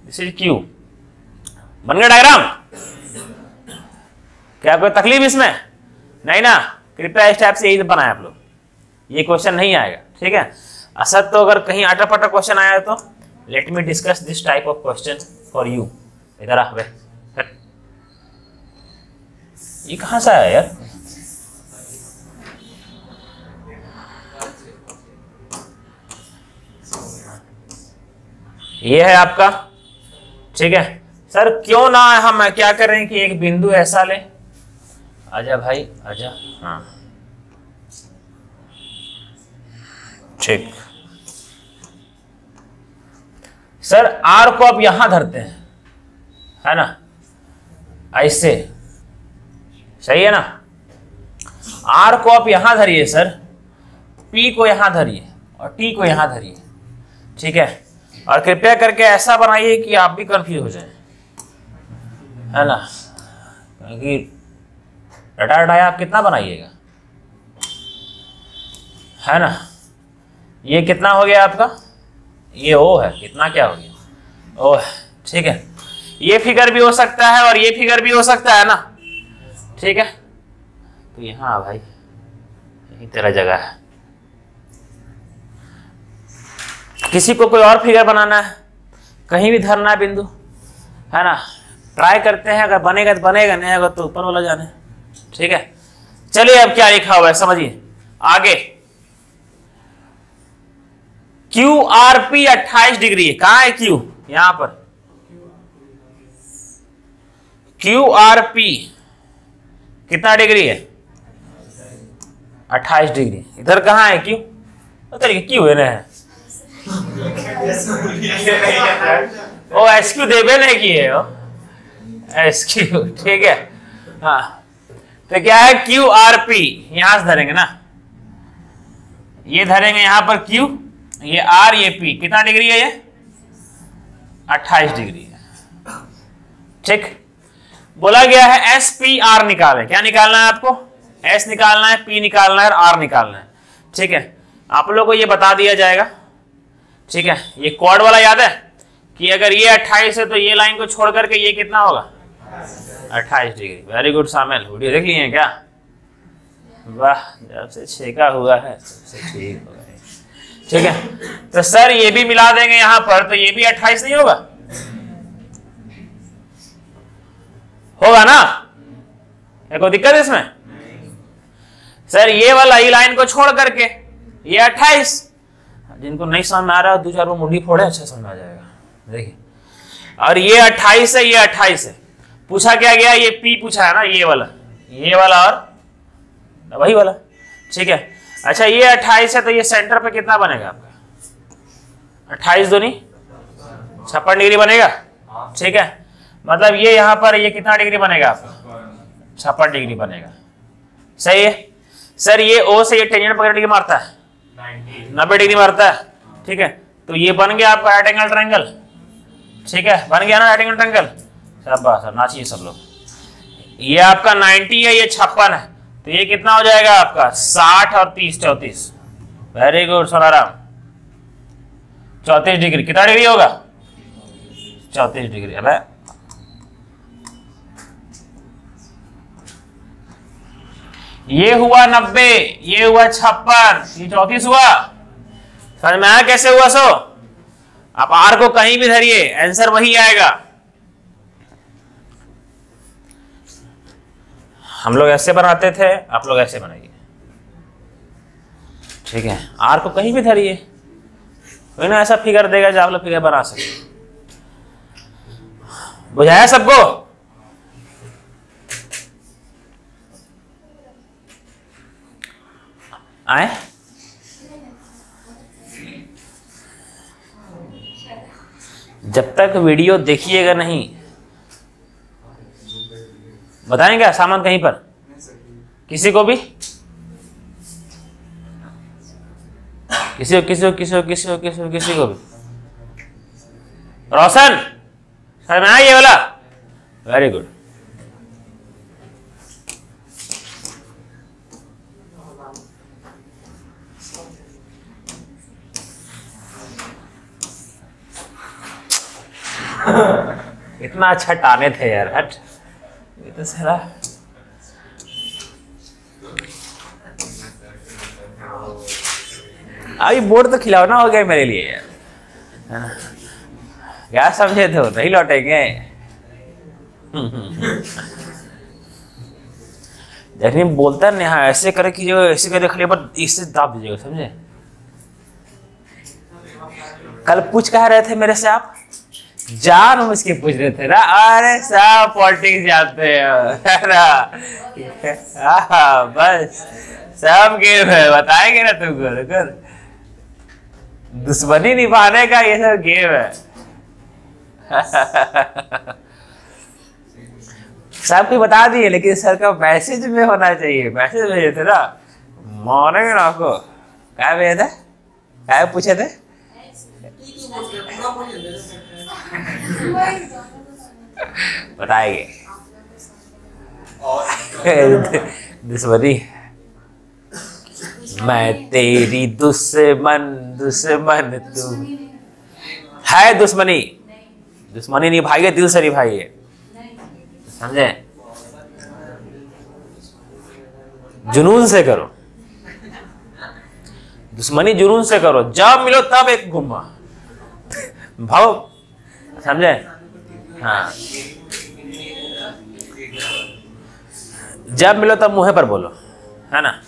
this is Q, बन गया डायग्राम। क्या कोई तकलीफ इसमें नहीं ना, कृपया इस टाइप से यही बनाए आप लोग, ये क्वेश्चन नहीं आएगा, ठीक है। असद तो अगर कहीं अटर पटर क्वेश्चन आया तो let me discuss this type of question for you. इधर आ, ये कहां से आया यार, ये है आपका, ठीक है। सर क्यों ना हम क्या करें कि एक बिंदु ऐसा ले, आजा भाई आजा, हाँ ठीक। सर आर को आप यहां धरते हैं, है ना, ऐसे, सही है ना। आर को आप यहां धरिए सर, पी को यहां धरिए और टी को यहां धरिए, ठीक है। और कृपया करके ऐसा बनाइए कि आप भी कंफ्यूज हो जाए, है ना, क्योंकि रटा आप कितना बनाइएगा, है ना। ये कितना हो गया आपका, ये ओ है, कितना क्या हो गया, ओ है, ठीक है। ये फिगर भी हो सकता है और ये फिगर भी हो सकता है ना, ठीक है। तो यहाँ भाई यही तेरा जगह है। किसी को कोई और फिगर बनाना है, कहीं भी धरना है बिंदु, है ना, ट्राई करते हैं, अगर बनेगा तो बनेगा, नहीं होगा तो ऊपर वाला जाने, ठीक है। चलिए अब क्या लिखा हुआ है समझिए आगे। QRP 28 डिग्री है, कहां है Q, यहां पर QRP कितना डिग्री है, 28 डिग्री। इधर कहां है Q, Q है ना, ओ SQ देवे नहीं किए हो, SQ, ठीक है। हाँ, तो क्या है क्यू आर पी, यहां से धरेंगे ना, ये धरेंगे यहां पर क्यू, ये आर, ये पी, कितना डिग्री है ये 28 डिग्री है। ठीक, बोला गया है एस पी आर निकालें। क्या निकालना है आपको? एस निकालना है, पी निकालना है और आर निकालना है। ठीक है, आप लोगों को ये बता दिया जाएगा। ठीक है, ये क्वाड वाला याद है कि अगर ये 28 है तो ये लाइन को छोड़ करके ये कितना होगा 28 डिग्री। वेरी गुड शामिल, वीडियो देख लिए हैं क्या? वाह, जब से छेका हुआ है सबसे ठीक हो गया। ठीक है, तो सर ये भी मिला देंगे यहां पर, तो ये भी 28 नहीं होगा? होगा ना? है कोई दिक्कत इसमें? सर ये वाला ई लाइन को छोड़ करके ये 28, जिनको नहीं समझ में आ रहा है 2-4 वो मुंडी फोड़े, अच्छा समझ में आ जाएगा। देखिए, और ये 28 है, ये 28 है। पूछा क्या गया? ये पी पूछा है ना, ये वाला और वही वाला। ठीक है, अच्छा ये 28 है तो ये सेंटर पे कितना बनेगा आपका 28 दूनी 56 डिग्री बनेगा। ठीक है, मतलब ये यहां पर ये कितना डिग्री बनेगा आपका 56 डिग्री बनेगा। सही है सर, ये ओ से ये टेंजेंट पकड़ डिग्री मारता है 90 डिग्री मारता है। ठीक है, तो ये बन गया आपका राइट एंगल ट्रायंगल। ठीक है, बन गया ना राइट एंगल ट्रायंगल। शाबाश सर, नाचिए सब लोग। ये आपका 90 है, ये 56 है, तो ये कितना हो जाएगा आपका 60 और 30 34। Very good Sonaram, 34 degree. कितना डिग्री होगा 34 डिग्री। अब ये हुआ 90, ये हुआ 56, ये 34 हुआ। समझ में आया कैसे हुआ? सो आप आर को कहीं भी धरिए, आंसर वही आएगा। हम लोग ऐसे बनाते थे, आप लोग ऐसे बनाइए। ठीक है, आर को कहीं भी धरिए, कोई ना ऐसा फिगर देगा जो आप लोग फिगर बना सके। बुझाया सबको? आए? जब तक वीडियो देखिएगा नहीं, बताएंगे सामान कहीं पर किसी को भी? किसी को भी? रोशन सर में ये वाला, वेरी गुड। इतना अच्छा टाने थे यार, हट। ये तो सारा अभी बोर्ड तो खिलौना हो गया मेरे लिए यार, क्या समझे थे? नहीं लौटेंगे। जब बोलता है हाँ ऐसे करे कि जो ऐसे करे खाली पर इससे दाब दीजिएगा, समझे? कल पूछ कह रहे थे मेरे से आप, जान हम इसके पूछ रहे थे ना। अरे सब पॉलिटिक्स जानते हो बस सब गेम है, बताएंगे ना तुमको। दुश्मनी निभाने का ये सब गेम है। सब कुछ बता दिए, लेकिन सर का मैसेज में होना चाहिए। मैसेज भेजे थे ना, मानेंगे ना आपको। क्या भेजे थे, क्या पूछे थे? बताएंगे दुश्मनी। मैं तेरी दुश्मन तू है। दुश्मनी निभाइए, दिल से निभाइए, समझे? जुनून से करो दुश्मनी, जुनून से करो। जब मिलो तब एक घुमा भाव, समझे? हाँ, जब मिलो तब मुंह पर बोलो, है ना?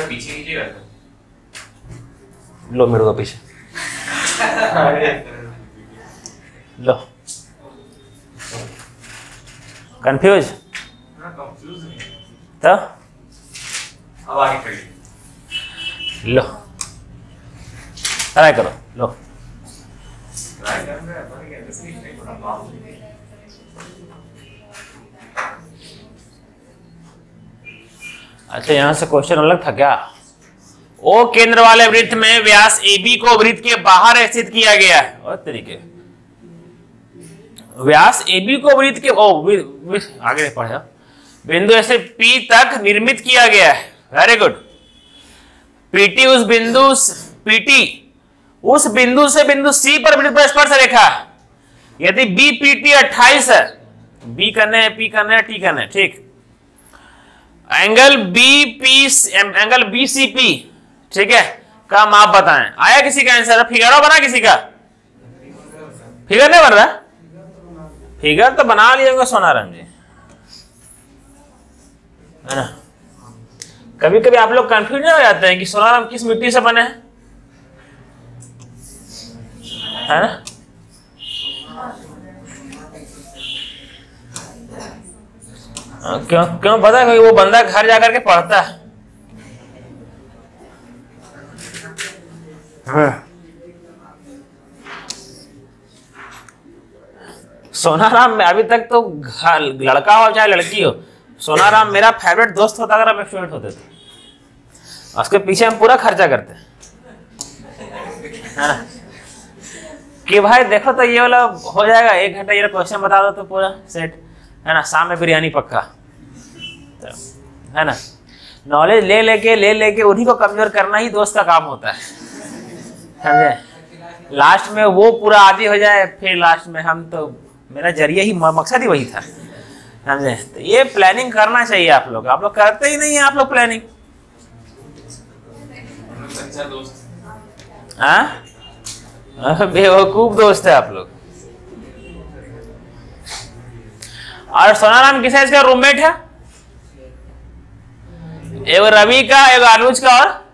पीछे कीजिएगा। लो मेरे को पीछे लो। कंफ्यूज तो अब आगे करिए, लो ट्राई करो, लो ट्राई कर रहे हैं, अच्छा यहां से क्वेश्चन अलग था क्या? ओ केंद्र वाले वृत्त में व्यास AB को वृत्त के बाहर स्थित किया गया है। और तरीके व्यास AB को वृत्त के आगे पढ़ा, बिंदु ऐसे P तक निर्मित किया गया है। Very good. PT उस बिंदु से बिंदु C पर वृत्त पर स्पर्श रेखा, यदि BPT 28 है, B करने है, P करने है, T करने है, ठीक। एंगल BCP, ठीक है, का माप बताएं। आया किसी का आंसर? फिगर बना किसी का? फिगर नहीं बन रहा? फिगर तो बना लिए होंगे सोनाराम जी, है ना। कभी कभी आप लोग कंफ्यूज नहीं हो जाते हैं कि सोनाराम किस मिट्टी से बने हैं, है ना। क्यों पता है? वो बंदा घर जाकर के पढ़ता है। सोनाराम में अभी तक तो लड़का हो चाहे लड़की हो, सोनाराम मेरा फेवरेट दोस्त होता अगर हम स्टूडेंट होते थे। उसके पीछे हम पूरा खर्चा करते हैं, है ना, कि भाई देखो तो ये वाला हो जाएगा, 1 घंटा ये क्वेश्चन बता दो तो पूरा सेट, है ना। शाम में बिरयानी पक्का, तो, है ना। नॉलेज ले लेके उन्हीं को कमजोर करना ही दोस्त का काम होता है, समझे। लास्ट में वो पूरा आदी हो जाए, फिर लास्ट में हम तो, मेरा जरिया ही मकसद ही वही था, समझे। तो ये प्लानिंग करना चाहिए आप लोग करते ही नहीं है आप लोग प्लानिंग। हाँ, बेवकूफ दोस्त है आप लोग। और सोनाराम किस इसका रूममेट है? एक रवि का, एक अनुज का, और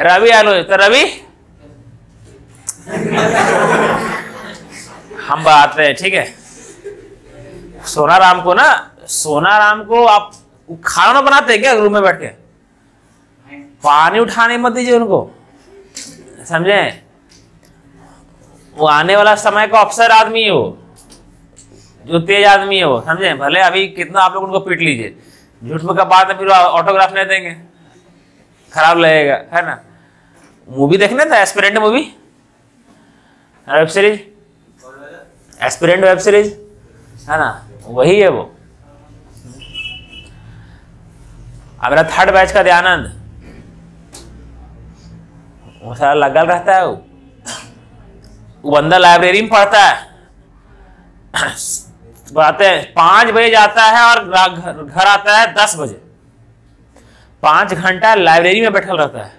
रवि अनुज। तो रवि हम बात है, ठीक है। सोनाराम को आप खाना बनाते हैं क्या रूम में बैठ के? पानी उठाने मत दीजिए उनको, समझे। वो आने वाला समय का अफसर आदमी हो, जो तेज आदमी है वो, समझे। भले अभी कितना आप लोग उनको पीट लीजिए, झूठ में का बात है, फिर ऑटोग्राफ नहीं देंगे, खराब लगेगा, है ना। मूवी देखने था aspirant movie, web series, aspirant web series, है ना, वही है वो। अब मेरा 3rd बैच का दयानंद, वो सारा लगल रहता है। वो बंदा लाइब्रेरी में पढ़ता है, बातें 5 बजे जाता है और घर आता है 10 बजे। 5 घंटा लाइब्रेरी में बैठा रहता है,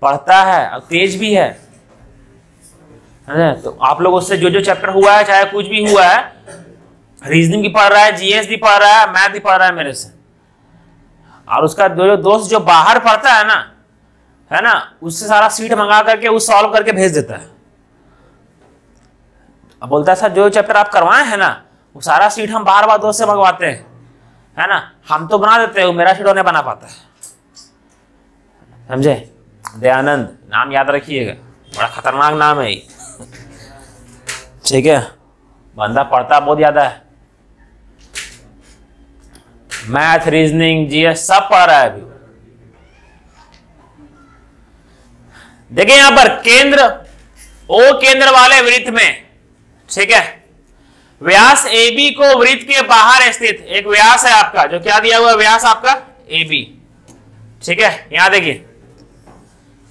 पढ़ता है, और तेज भी है। तो आप लोग उससे जो चैप्टर हुआ है, चाहे कुछ भी हुआ है, रीजनिंग भी पढ़ रहा है, जीएस भी पढ़ रहा है, मैथ भी पढ़ रहा है मेरे से। और उसका जो दोस्त जो बाहर पढ़ता है ना, उससे सारा सीट मंगा करके वो सॉल्व करके भेज देता है। अब बोलता है सर जो चैप्टर आप करवाए हैं ना, वो सारा सीट हम बार दोस्त से मंगवाते हैं, है ना। हम तो बना देते हैं, मेरा सीट नहीं बना पाता है, समझे। दयानंद नाम याद रखिएगा, बड़ा खतरनाक नाम है ये, ठीक है। बंदा पढ़ता बहुत ज्यादा है, मैथ, रीजनिंग, जीएस सब पढ़ रहा है अभी। देखिए यहां पर केंद्र, ओ केंद्र वाले वृत्त में, ठीक है, व्यास AB को वृत्त के बाहर स्थित एक व्यास है आपका, जो क्या दिया हुआ है, व्यास आपका AB, ठीक है। यहां देखिए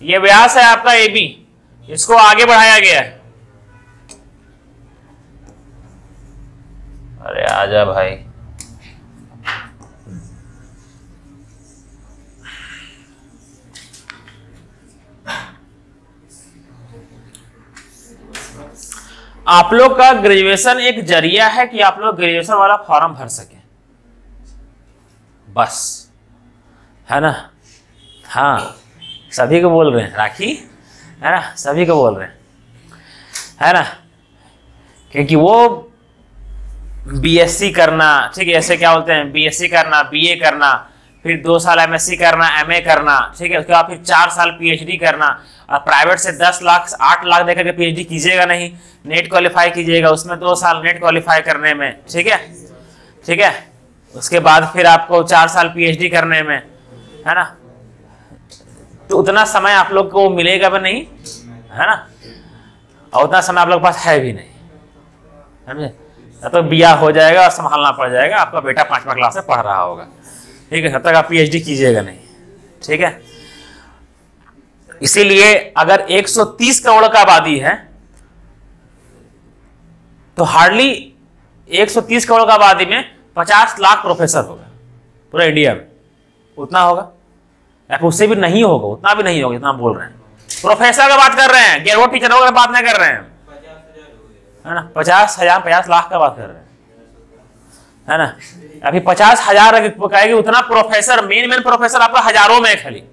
ये व्यास है आपका AB, इसको आगे बढ़ाया गया है। अरे आजा भाई, आप लोग का ग्रेजुएशन एक जरिया है कि आप लोग ग्रेजुएशन वाला फॉर्म भर सके, बस, है ना। हाँ, सभी को बोल रहे हैं, राखी, है ना, सभी को बोल रहे हैं, है ना। क्योंकि वो BSc करना, ठीक है, ऐसे क्या बोलते हैं, BSc करना, BA करना, फिर 2 साल MSc करना, MA करना, ठीक है, उसके बाद फिर 4 साल PhD करना। और प्राइवेट से 10 लाख 8 लाख देकर के PhD कीजिएगा नहीं, नेट क्वालिफाई कीजिएगा, उसमें 2 साल नेट क्वालिफाई करने में, ठीक है, ठीक है, उसके बाद फिर आपको 4 साल PhD करने में, है ना, तो उतना समय आप लोग को मिलेगा भी नहीं, है ना, और उतना समय आप लोग के पास है भी नहीं, समझे, तो बिया हो जाएगा और संभालना पड़ जाएगा, आपका बेटा 5वां क्लास में पढ़ रहा होगा, ठीक है, तब तक आप PhD कीजिएगा नहीं, ठीक है। इसीलिए अगर 130 करोड़ का आबादी है तो हार्डली 130 करोड़ का आबादी में 50 लाख प्रोफेसर होगा पूरा इंडिया में, उतना होगा, उससे भी नहीं होगा, उतना भी नहीं होगा जितना हम बोल रहे हैं। प्रोफेसर का बात कर रहे हैं, गेरो टीचरों का बात नहीं कर रहे हैं, है ना, 50,000 50 लाख का बात कर रहे हैं, है ना। अभी 50,000 कहेगी उतना प्रोफेसर, मेन प्रोफेसर आपका हजारों में खाली,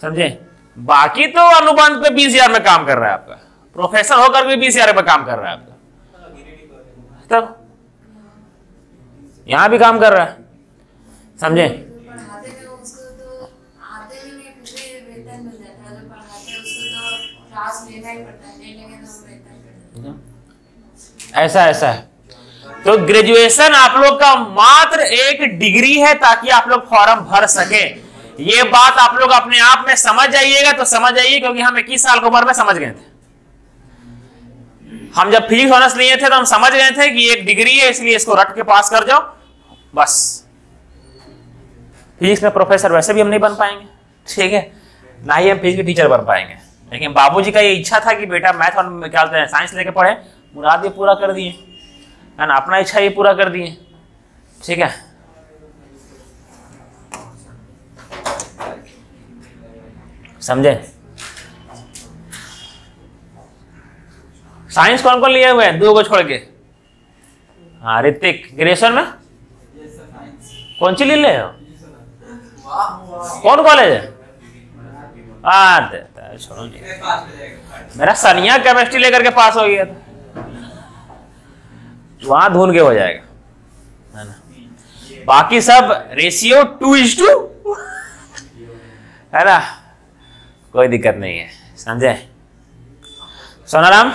समझे, बाकी तो अनुबंध पे 20,000 में काम कर रहा है आपका, प्रोफेसर होकर भी 20,000 में काम कर रहा है आपका, तब यहां भी काम कर रहा है, समझे। ऐसा ऐसा है, तो ग्रेजुएशन आप लोग का मात्र एक डिग्री है ताकि आप लोग फॉर्म भर सके। ये बात आप लोग अपने आप में समझ जाइएगा तो समझ जाइए, क्योंकि हम 21 साल की उम्र में समझ गए थे। हम जब फिजिक्स ऑनर्स लिए थे तो हम समझ गए थे कि एक डिग्री है, इसलिए इसको रट के पास कर जाओ बस। फिजिक्स में प्रोफेसर वैसे भी हम नहीं बन पाएंगे, ठीक है, ना ही हम फिजिक्स के टीचर बन पाएंगे, लेकिन बाबूजी का ये इच्छा था कि बेटा मैथ और क्या बोलते हैं साइंस लेके पढ़े, मुराद ये पूरा कर दिए, है ना, अपना इच्छा ये पूरा कर दिए, ठीक है। समझे। साइंस कौन कौन लिए हुए हैं, 2 को छोड़ के? हाँ, ऋतिक ग्रेजुएशन में कौन सी ले ले हो? कौन कॉलेज है? छोड़ो नहीं, मेरा सनिया केमिस्ट्री लेकर के पास हो गया था, वहां धुन के हो जाएगा, है ना। बाकी सब रेशियो 2:2, है ना, कोई दिक्कत नहीं है, समझे। सोनाराम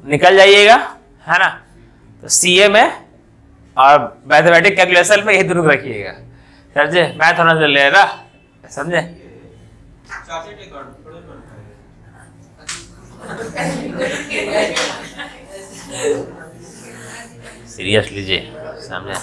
निकल जाइएगा, है ना, तो CA में और मैथमेटिक कैलकुलेशन में ये दोनों रखिएगा, समझे। मैथ होना चल लेगा, समझे। सीरियस लीजिए, समझे।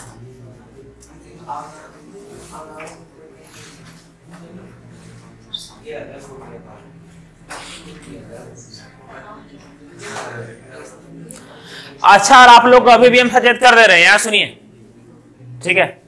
अच्छा, और आप लोग को अभी भी हम सचेत कर दे रहे हैं, यहां सुनिए, ठीक है।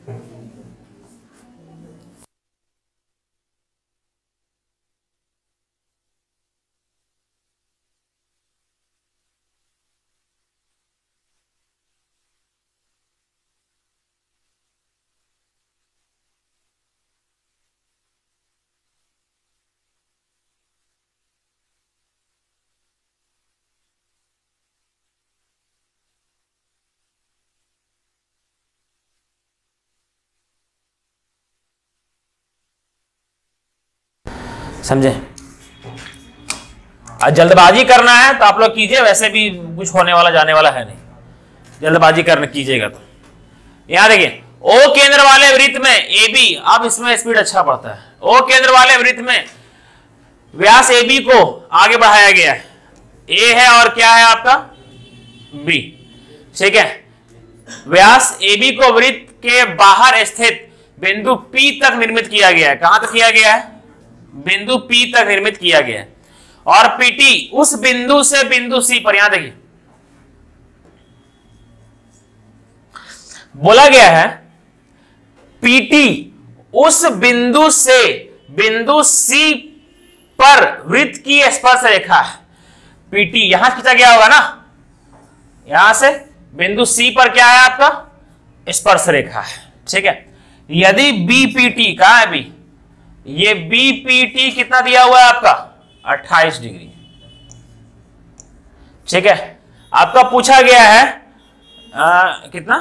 समझे। और जल्दबाजी करना है तो आप लोग कीजिए, वैसे भी कुछ होने वाला जाने वाला है नहीं, जल्दबाजी करने कीजिएगा तो। यहां देखिए, O केंद्र वाले वृत्त में AB, अब इसमें स्पीड अच्छा पड़ता है। O केंद्र वाले वृत्त में व्यास AB को आगे बढ़ाया गया है, A है और क्या है आपका B, ठीक है। व्यास AB को वृत्त के बाहर स्थित बिंदु P तक निर्मित किया गया है। कहां तक किया गया है? बिंदु P तक निर्मित किया गया है। और PT उस बिंदु से बिंदु C पर, यहां देखिए बोला गया है PT उस बिंदु से बिंदु C पर वृत्त की स्पर्श रेखा है। PT यहां खींचा गया होगा ना, यहां से बिंदु C पर क्या है आपका स्पर्श रेखा है, ठीक है। यदि BPT, कहां है B? ये BPT कितना दिया हुआ है आपका 28 डिग्री, ठीक है। आपका पूछा गया है कितना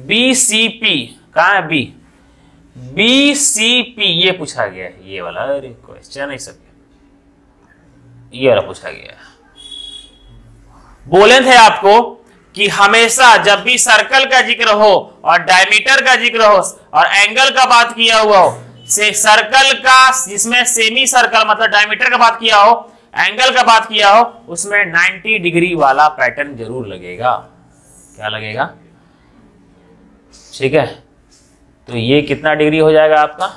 BCP कहाँ है बी, बी सी पी ये पूछा गया है, ये वाला। अरे क्वेश्चन है सब ये वाला पूछा गया है। बोले थे आपको कि हमेशा जब भी सर्कल का जिक्र हो और डायमीटर का जिक्र हो और एंगल का बात किया हुआ हो, से सर्कल का जिसमें सेमी सर्कल मतलब डायमीटर का बात किया हो, एंगल का बात किया हो, उसमें 90 डिग्री वाला पैटर्न जरूर लगेगा। क्या लगेगा? ठीक है, तो ये कितना डिग्री हो जाएगा आपका?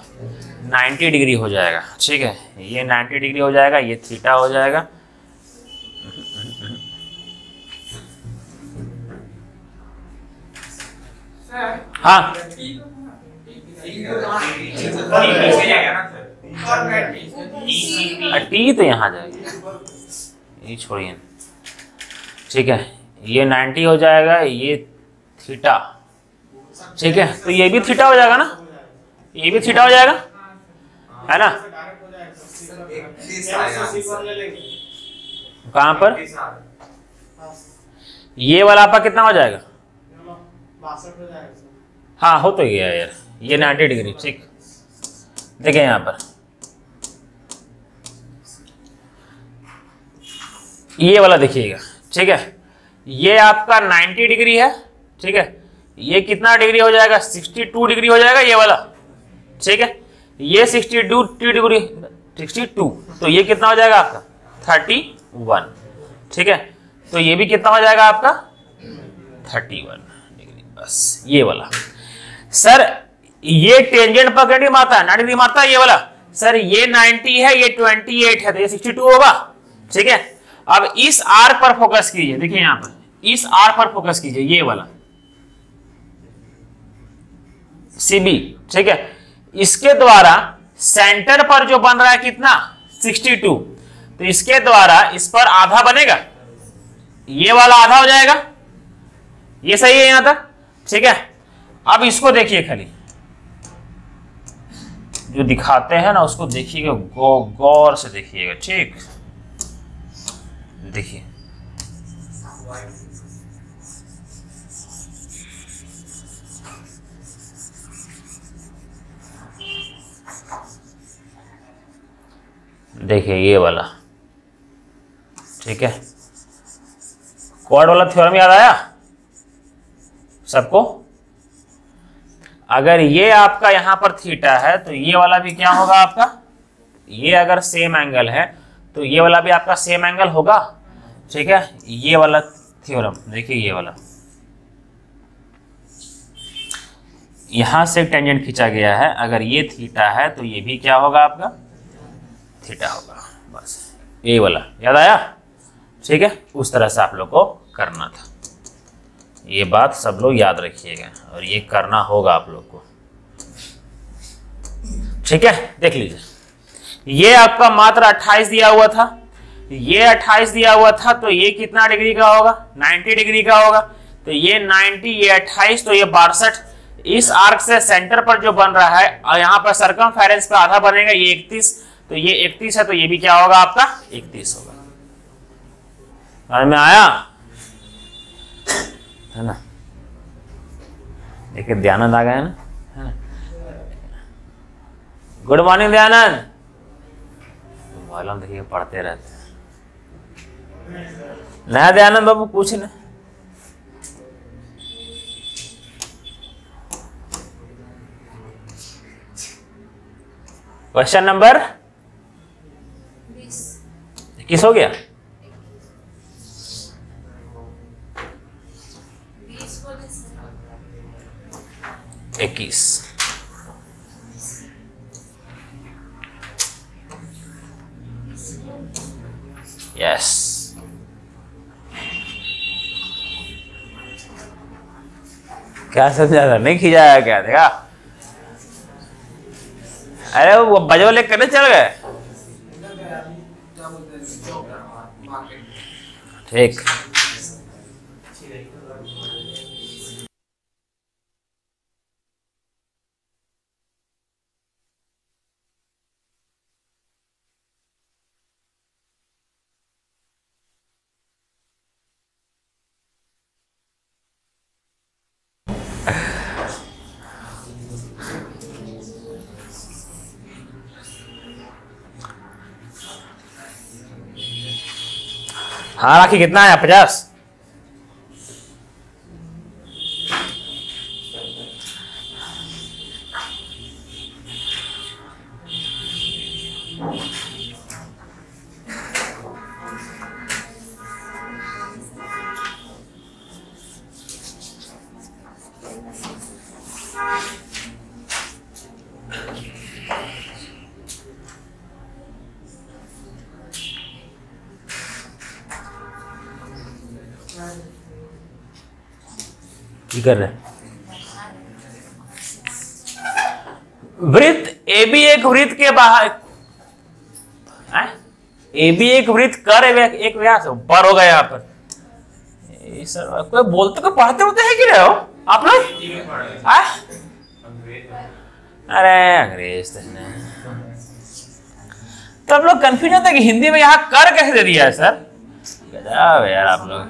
90 डिग्री हो जाएगा। ठीक है, ये 90 डिग्री हो जाएगा, ये थीटा हो जाएगा। हाँ टी तो यहाँ जाएगा, ये छोड़िए। ठीक है, ये 90 हो जाएगा, ये थीटा। ठीक है, तो ये भी थीटा हो जाएगा ना, ये भी थीटा हो जाएगा, है ना? कहाँ पर? ये वाला आपका कितना हो जाएगा? हाँ हो तो गया यार, ये 90 डिग्री। ठीक, देखिए यहाँ पर ये वाला देखिएगा। ठीक है, ये आपका 90 डिग्री है। ठीक है, ये कितना डिग्री हो जाएगा? 62 डिग्री हो जाएगा ये वाला। ठीक है, ये 62 डिग्री, 62, तो ये कितना हो जाएगा आपका? 31। ठीक है, तो ये भी कितना हो जाएगा आपका? 31 डिग्री। बस ये वाला। सर ये टेंजेंट पर कितनी मारता है? 90 डिग्री मारता है ये वाला। सर ये 90 है, ये 28 है, तो ये 62 होगा। ठीक है, अब इस आर्क पर फोकस कीजिए। देखिए यहां पर, इस आर्क पर फोकस कीजिए, ये वाला सीबी। ठीक है, इसके द्वारा सेंटर पर जो बन रहा है कितना? 62, तो इसके द्वारा इस पर आधा बनेगा, ये वाला आधा हो जाएगा। ये सही है यहां तक? ठीक है, अब इसको देखिए, खाली जो दिखाते हैं ना उसको देखिएगा, गौर से देखिएगा। ठीक, देखिए देखिए ये वाला। ठीक है, क्वाड वाला थ्योरम याद आया सबको? अगर ये आपका यहां पर थीटा है तो ये वाला भी क्या होगा आपका? ये अगर सेम एंगल है तो ये वाला भी आपका सेम एंगल होगा। ठीक है, ये वाला थ्योरम देखिए, ये वाला यहां से टेंजेंट खींचा गया है, अगर ये थीटा है तो ये भी क्या होगा आपका? थीटा होगा। बस ये वाला याद आया? ठीक है, उस तरह से आप लोग को करना था। ये बात सब लोग याद रखिएगा और ये करना होगा आप लोग को। ठीक है, देख लीजिए, ये आपका मात्र 28 दिया हुआ था, ये 28 दिया हुआ था, तो ये कितना डिग्री का होगा? 90 डिग्री का होगा। तो ये 90, ये 28, तो ये 62। इस आर्क से सेंटर पर जो बन रहा है, और यहाँ पर सर्कमफेरेंस पे आधा बनेगा, ये 31, तो ये 31 है, तो ये भी क्या होगा आपका? 31 होगा। समझ में आया? है ना? देखिए दयानंद आ गया ना। Good morning Dayanand. मालूम देखिए पढ़ते रहते हैं ना दयानंद बाबू, पूछ ना। क्वेश्चन नंबर 21 हो गया। 21। यस, क्या समझा था? नहीं खिंचाया क्या? देखा? अरे वो बजो ले करने चल गए। ठीक, हाँ राखी कितना है? 50। कर रहे वृत्त ए बी एक वृत्त के बाहर, ए बी एक वृत्त कर एक व्यास पर होगा यहाँ पर। सर कोई बोलते को पढ़ते होते हैं कि रहे हो आप लोग? अरे अंग्रेज तो आप लोग कंफ्यूज होते हैं कि हिंदी में यहाँ कर कैसे दे दिया है सर? यार आप लोग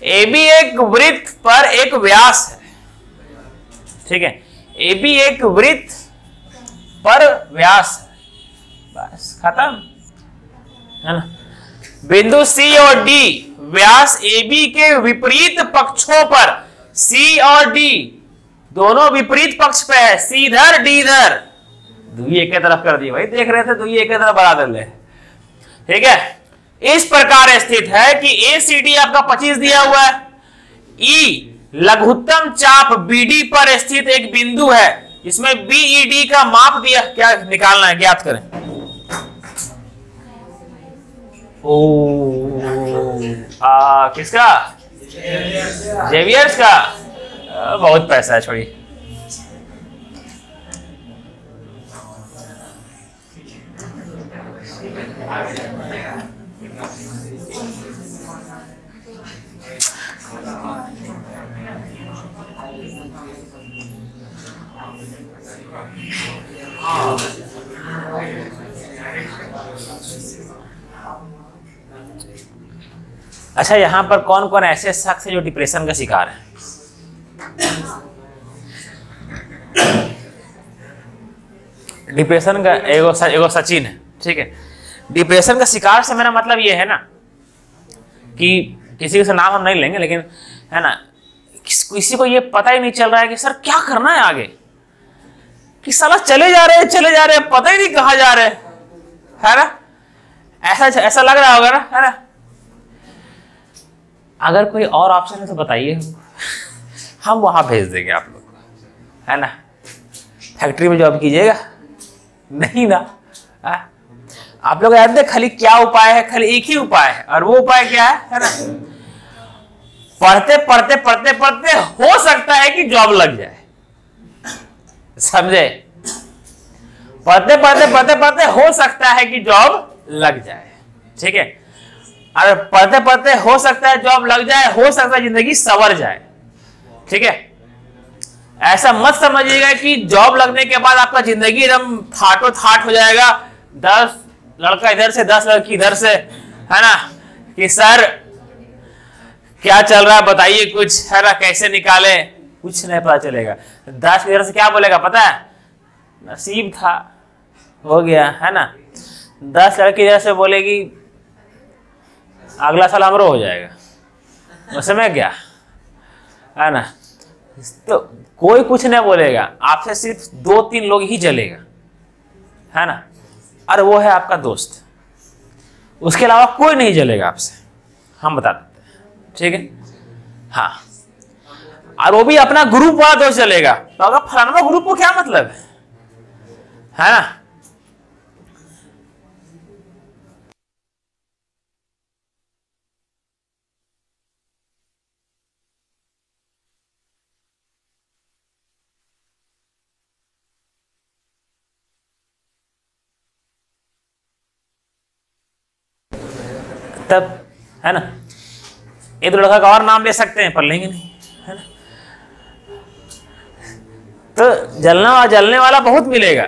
ए बी एक वृत्त पर एक व्यास है, ठीक है? ए बी एक वृत्त पर व्यास है, बस खत्म है ना। बिंदु सी और डी व्यास ए बी के विपरीत पक्षों पर, सी और डी दोनों विपरीत पक्ष पे है, सी इधर डी इधर, दुई एक तरफ कर दी भाई, देख रहे थे दुई एक तरफ बराबर ले, ठीक है? इस प्रकार स्थित है कि ACD आपका 25 दिया हुआ है, E लघुत्तम चाप BD पर स्थित एक बिंदु है, इसमें BED का माप दिया, क्या निकालना है ज्ञात करें। किसका? जेवियर्स का। बहुत पैसा है, छोड़िए। अच्छा, यहां पर कौन कौन ऐसे शख्स है जो डिप्रेशन का शिकार है? डिप्रेशन का एगो सचिन है, ठीक है? डिप्रेशन का शिकार से मेरा मतलब ये है ना कि किसी का नाम हम नहीं लेंगे, लेकिन है ना, किसी को ये पता ही नहीं चल रहा है कि सर क्या करना है आगे, कि साला चले जा रहे हैं, पता ही नहीं कहाँ जा रहे, है ना? ऐसा लग रहा होगा ना, है ना? अगर कोई और ऑप्शन है तो बताइए, हम वहां भेज देंगे आप लोग को, है ना? फैक्ट्री में जॉब कीजिएगा नहीं ना? आप लोग याद है खाली क्या उपाय है? खाली एक ही उपाय है, और वो उपाय क्या है ना? पढ़ते हो सकता है कि जॉब लग जाए, समझे? पढ़ते हो सकता है कि जॉब लग जाए, ठीक है? अरे पढ़ते हो सकता है जॉब लग जाए, हो सकता है जिंदगी संवर जाए, ठीक है? ऐसा मत समझिएगा कि जॉब लगने के बाद आपका जिंदगी एकदम थाटो थाट हो जाएगा, 10 लड़का इधर से 10 लड़की इधर से, है ना? कि सर क्या चल रहा है बताइए कुछ, है ना? कैसे निकाले, कुछ नहीं पता चलेगा। 10 इधर से क्या बोलेगा पता है? नसीब था, हो गया, है ना? 10 लड़की इधर से बोलेगी अगला साल हमरो हो जाएगा, उसमें क्या, है ना? तो कोई कुछ नहीं बोलेगा, आपसे सिर्फ 2-3 लोग ही जलेगा, है ना? और वो है आपका दोस्त, उसके अलावा कोई नहीं जलेगा आपसे, हम बता देते हैं, ठीक है? हाँ, और वो भी अपना ग्रुप वाला दोस्त जलेगा। तो अगर फलाना ग्रुप को क्या मतलब है ना? तब, है ना? एक लड़का का और नाम ले सकते हैं पर लेंगे नहीं, है ना? तो जलने वाला बहुत मिलेगा,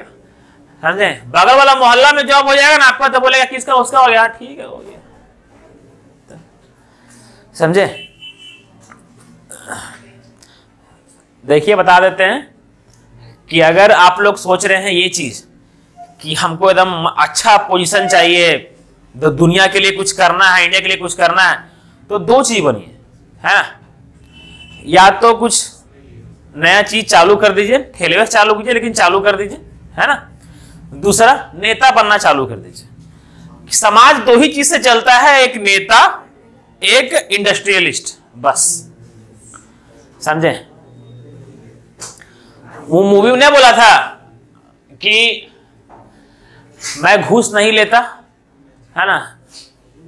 समझे? बगल वाला मोहल्ला में जॉब हो जाएगा ना आपका, तो बोलेगा किसका, उसका हो गया, ठीक है हो गया, तो, समझे? देखिए बता देते हैं कि अगर आप लोग सोच रहे हैं ये चीज कि हमको एकदम अच्छा पोजीशन चाहिए, तो दुनिया के लिए कुछ करना है, इंडिया के लिए कुछ करना है, तो दो चीज बनी है ना, या तो कुछ नया चीज चालू कर दीजिए, ठेले में चालू कीजिए लेकिन चालू कर दीजिए, है ना। दूसरा, नेता बनना चालू कर दीजिए। समाज दो ही चीज से चलता है, एक नेता, एक इंडस्ट्रियलिस्ट, बस, समझे। वो मूवी में बोला था कि मैं घूस नहीं लेता, है ना,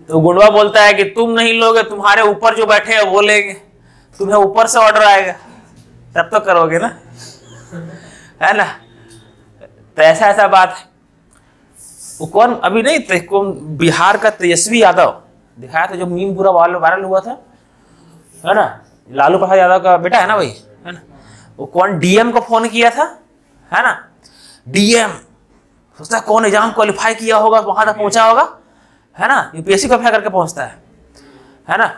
तो गुंडवा बोलता है कि तुम नहीं लोगे, तुम्हारे ऊपर जो बैठे हैं वो लेंगे, तुम्हें ऊपर से ऑर्डर आएगा तब तो करोगे ना, है ना। तो ऐसा ऐसा बात है। वो कौन अभी नहीं थे, कौन बिहार का तेजस्वी यादव दिखाया था, जो मीम पूरा वायरल हुआ था, है ना, लालू प्रसाद यादव का बेटा है ना भाई, है ना। वो कौन डीएम को फोन किया था, है ना, डीएम सोचता है कौन एग्जाम क्वालिफाई किया होगा, वहां तक पहुंचा होगा, है ना, यूपीएससी क्वालिफाई करके पहुंचता है ना।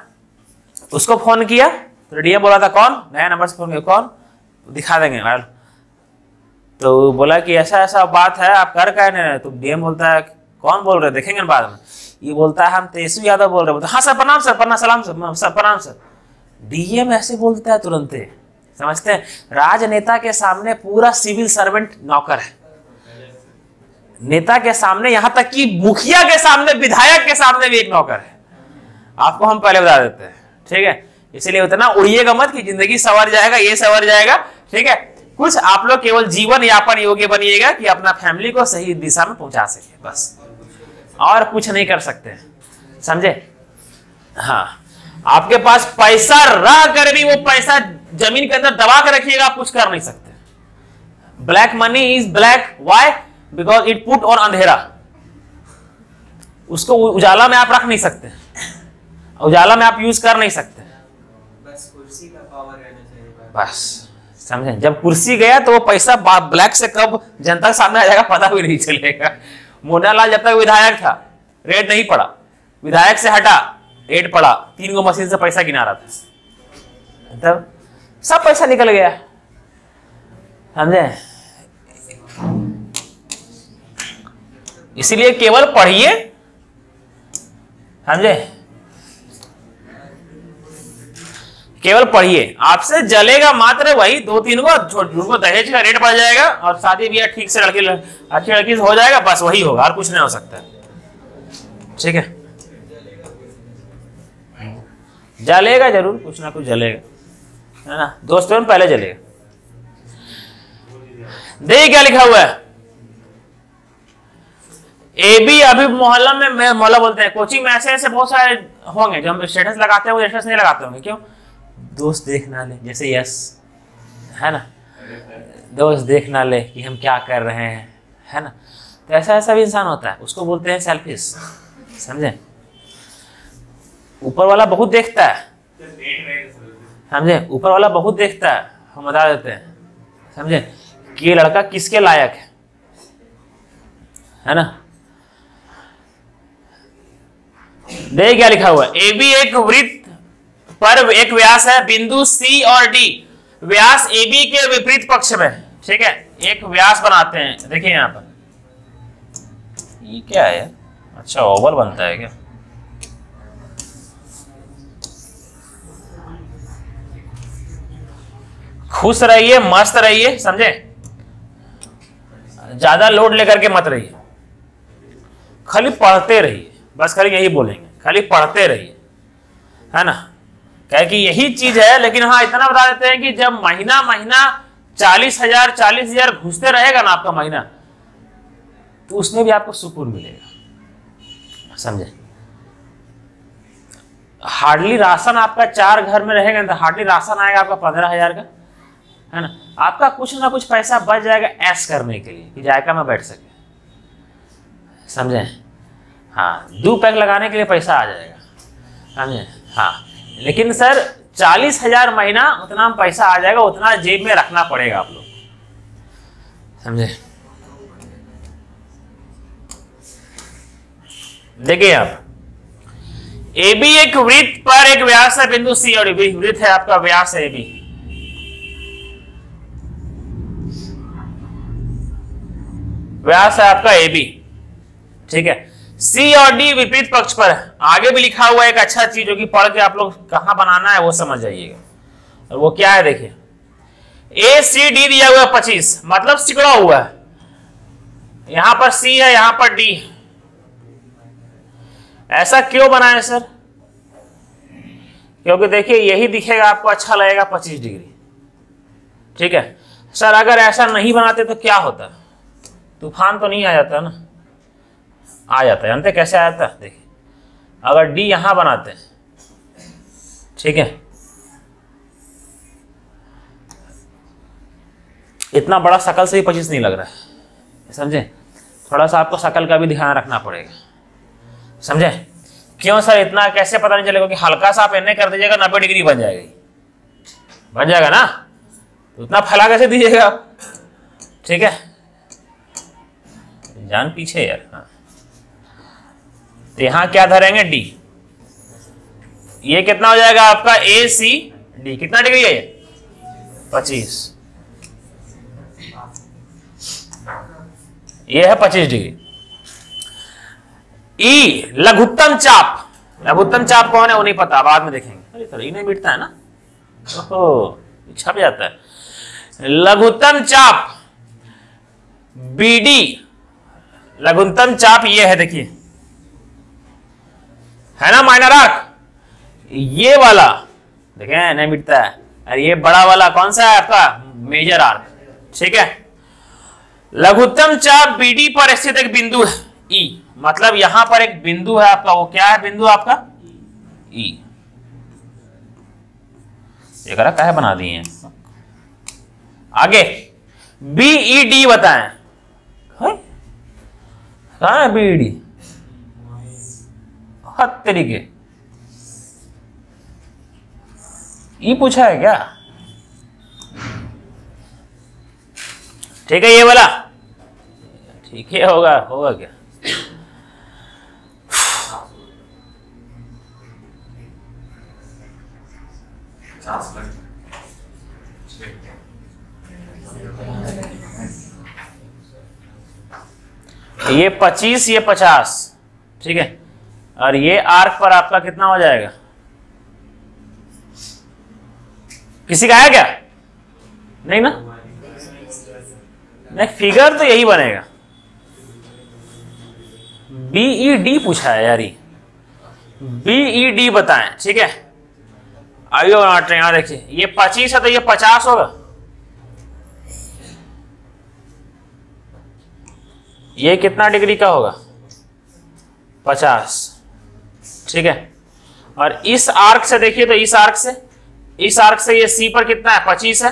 उसको फोन किया तो डीएम बोला था कौन, नया नंबर से फोन किया, कौन, दिखा देंगे। तो बोला कि ऐसा ऐसा बात है, आप कर क्या नहीं। तो डीएम बोलता है कौन बोल रहे, देखेंगे बाद में। ये बोलता है हम तेजस्वी यादव बोल रहे। बोलते हाँ सर, प्रणाम सर, प्रणाम, सलाम सर, प्रणाम सर। डीएम ऐसे बोलता है तुरंत, समझते हैं। राजनेता के सामने पूरा सिविल सर्वेंट नौकर है, नेता के सामने, यहां तक कि मुखिया के सामने, विधायक के सामने भी एक नौकर है। आपको हम पहले बता देते हैं, ठीक है। इसलिए उतना उड़िएगा मत कि जिंदगी सवर जाएगा, ये सवर जाएगा, ठीक है। कुछ आप लोग केवल जीवन यापन योग्य बनिएगा कि अपना फैमिली को सही दिशा में पहुंचा सके, बस, और कुछ नहीं कर सकते, समझे। हाँ, आपके पास पैसा रह कर भी वो पैसा जमीन के अंदर दबा कर रखिएगा, आप कुछ कर नहीं सकते। Black money is black, why, because it put और अंधेरा, उसको उजाला में आप रख नहीं सकते, उजाला में आप यूज कर नहीं सकते, बस कुर्सी का पावर रहना चाहिए, बस, समझे। जब कुर्सी गया तो वो पैसा ब्लैक से कब जनता के सामने आ जाएगा पता भी नहीं चलेगा। मोनालाल जब तक विधायक था रेट नहीं पड़ा, विधायक से हटा रेट पड़ा, 3 गो मशीन से पैसा गिना रहा था, तब सब पैसा निकल गया, समझे। इसीलिए केवल पढ़िए, समझे, केवल पढ़िए। आपसे जलेगा मात्र वही 2-3 को दहेज का रेट बढ़ जाएगा और शादी ब्याह ठीक से अच्छी लड़की से हो जाएगा, बस वही होगा, और कुछ नहीं हो सकता, ठीक है। जलेगा जरूर, कुछ ना कुछ जलेगा, है ना। दोस्तों पहले जलेगा। देखिए क्या लिखा हुआ है, एबी अभी मोहल्ला में, मोहल्ला बोलते हैं, कोचिंग में ऐसे ऐसे बहुत सारे होंगे जो हम स्टेटस लगाते होंगे, स्टेटस नहीं लगाते होंगे, क्यों, दोस्त देख ना ले, जैसे यस, है ना, दोस्त देख ना ले कि हम क्या कर रहे हैं, है ना। तो ऐसा ऐसा भी इंसान होता है, उसको बोलते हैं सेल्फिश, समझे। ऊपर वाला बहुत देखता है, समझे, ऊपर वाला बहुत देखता है, हम बता देते हैं, समझे, कि ये लड़का किसके लायक है ना। देख क्या लिखा हुआ है, ए बी एक वृत्त पर एक व्यास है, बिंदु सी और डी व्यास ए बी के विपरीत पक्ष में, ठीक है, एक व्यास बनाते हैं। देखिए यहां पर ये क्या है, अच्छा ओवल बनता है क्या, खुश रहिए, मस्त रहिए, समझे, ज्यादा लोड लेकर के मत रहिए, खाली पढ़ते रहिए, बस खाली यही बोलेंगे, खाली पढ़ते रहिए, है ना। क्या कि यही चीज है। लेकिन हाँ इतना बता देते हैं कि जब महीना महीना 40,000 घुसते रहेगा ना आपका महीना, तो उसमें भी आपको सुकून मिलेगा, समझे। हार्डली राशन आपका 4 घर में रहेगा तो हार्डली राशन आएगा आपका 15,000 का, है ना। आपका कुछ ना कुछ पैसा बच जाएगा ऐश करने के लिए कि जायका में बैठ सके, समझे। हाँ 2 पैक लगाने के लिए पैसा आ जाएगा, समझे। हाँ लेकिन सर 40,000 महीना उतना पैसा आ जाएगा, उतना जेब में रखना पड़ेगा आप लोग, समझे। देखिए आप ए बी एक वृत्त पर एक व्यास है, बिंदु सी और बी, वृत्त है आपका, व्यास है ए बी, व्यास है आपका ए बी, ठीक है। सी और डी विपरीत पक्ष पर है। आगे भी लिखा हुआ है एक अच्छा चीज जो कि पढ़ के आप लोग कहां बनाना है वो समझ जाइएगा। और वो क्या है देखिए, ए सी डी दिया हुआ है 25, मतलब सिकुड़ा हुआ है। यहां पर सी है, यहां पर डी। ऐसा क्यों बनाए सर? क्योंकि देखिए यही दिखेगा आपको, अच्छा लगेगा 25 डिग्री। ठीक है सर, अगर ऐसा नहीं बनाते तो क्या होता? तूफान तो नहीं आ जाता ना? आ जाता है। जानते कैसे आ जाता है? देखिए अगर डी यहां बनाते हैं, ठीक है, इतना बड़ा शकल से ही 25 नहीं लग रहा है, समझे? थोड़ा सा आपको शकल का भी ध्यान रखना पड़ेगा, समझे? क्यों सर इतना कैसे पता नहीं चलेगा? कि हल्का सा आप एने कर दीजिएगा 90 डिग्री बन जाएगी, बन जाएगा ना? तो उतना फैला कैसे दीजिएगा आप? ठीक है, जान पीछे यार। हाँ, तो यहां क्या धरेंगे? डी। ये कितना हो जाएगा आपका? ए सी डी। कितना डिग्री है ये? 25। ये है 25 डिग्री। ई लघुत्तम चाप। लघुत्तम चाप कौन है वो नहीं पता, बाद में देखेंगे। अरे सर ई नहीं मिटता है ना? ओहो, छप जाता है। लघुत्तम चाप बीडी। लघुत्तम चाप ये है, देखिए, है ना माइनर आर्क? ये वाला देखें नहीं मिटता है। और ये बड़ा वाला कौन सा है आपका? Major arc. ठीक है, लघुत्तम चाप बीडी पर स्थित एक बिंदु है ई, मतलब यहां पर एक बिंदु है आपका। वो क्या है बिंदु आपका? ई। ये करा क्या बना दिए हैं। आगे बीईडी बताएं। कहां है बीईडी? हद तरीके ई पूछा है क्या? ठीक है, ये वाला ठीक है, होगा होगा क्या? ये 25, ये 50। ठीक है, और ये आर्क पर आपका कितना हो जाएगा? किसी का है क्या? नहीं ना? नहीं, फिगर तो यही बनेगा। बीईडी पूछा है यार, बीईडी बताएं। ठीक है, आइए बनाते हैं। यहां देखिए ये 25 है तो ये 50 होगा। ये कितना डिग्री का होगा? 50। ठीक है, और इस आर्क से देखिए तो इस आर्क से ये सी पर कितना है? 25 है।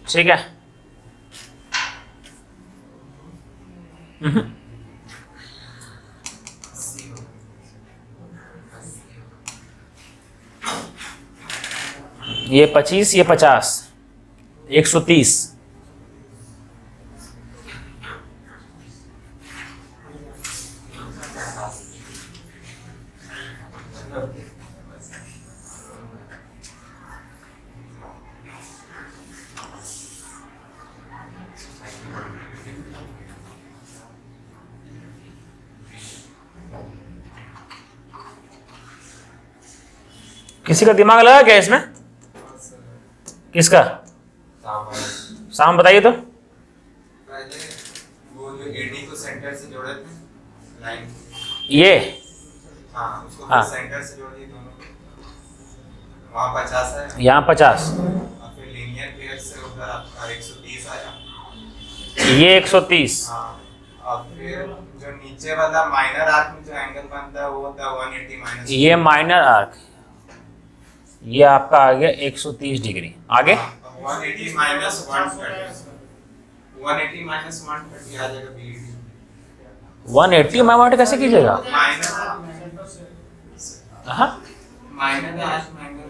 ठीक है, ये 25, ये 50, 130। किसी का दिमाग लगा क्या इसमें? किसका? शाम बताइए तो। पहले वो जो एडी को सेंटर से जोड़े थे लाइन, ये हाँ, उसको हाँ, सेंटर से जोड़ दिए दोनों। वहाँ 50 है, यहाँ 50, और फिर लीनियर पेयर से उधर आपका 130 आया। ये 130। हाँ, और फिर जो नीचे वाला माइनर आर्क में जो एंगल बनता है वो होता है 180 माइनस। ये माइनर आर्क, ये आपका आ गया 130 डिग्री। आगे 180 माइनस 130, 180 माइनस 130 आ जाएगा बीईडी। 180 माइनस कैसे कीजिएगा?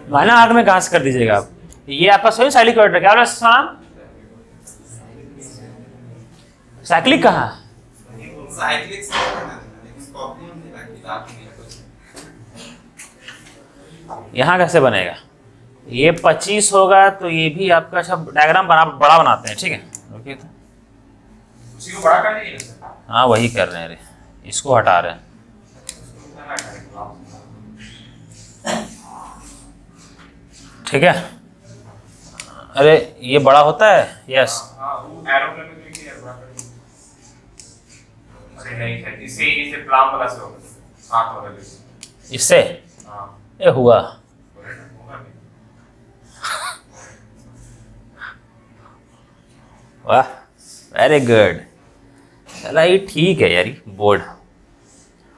माइनर आर्क में कहां से कर दीजिएगा आप? ये आपका सही साइक्लिक क्वाड्रेटर क्या बोला शाम? साइक्लिक कहाँ? साइक्लिक से लेकिन कॉपी नहीं लगती आप नहीं कुछ। यहाँ कैसे बनेगा? ये 25 होगा तो ये भी आपका सब डायग्राम बड़ा बनाते हैं। ठीक है, रुकिए तो उसी को बड़ा कर देंगे। हाँ वही कर रहे हैं रे, इसको हटा रहे हैं। ठीक है। अरे ये बड़ा होता है, यस। इससे ये हुआ वाह, वेरी गुड। चला ये ठीक है यार, बोर्ड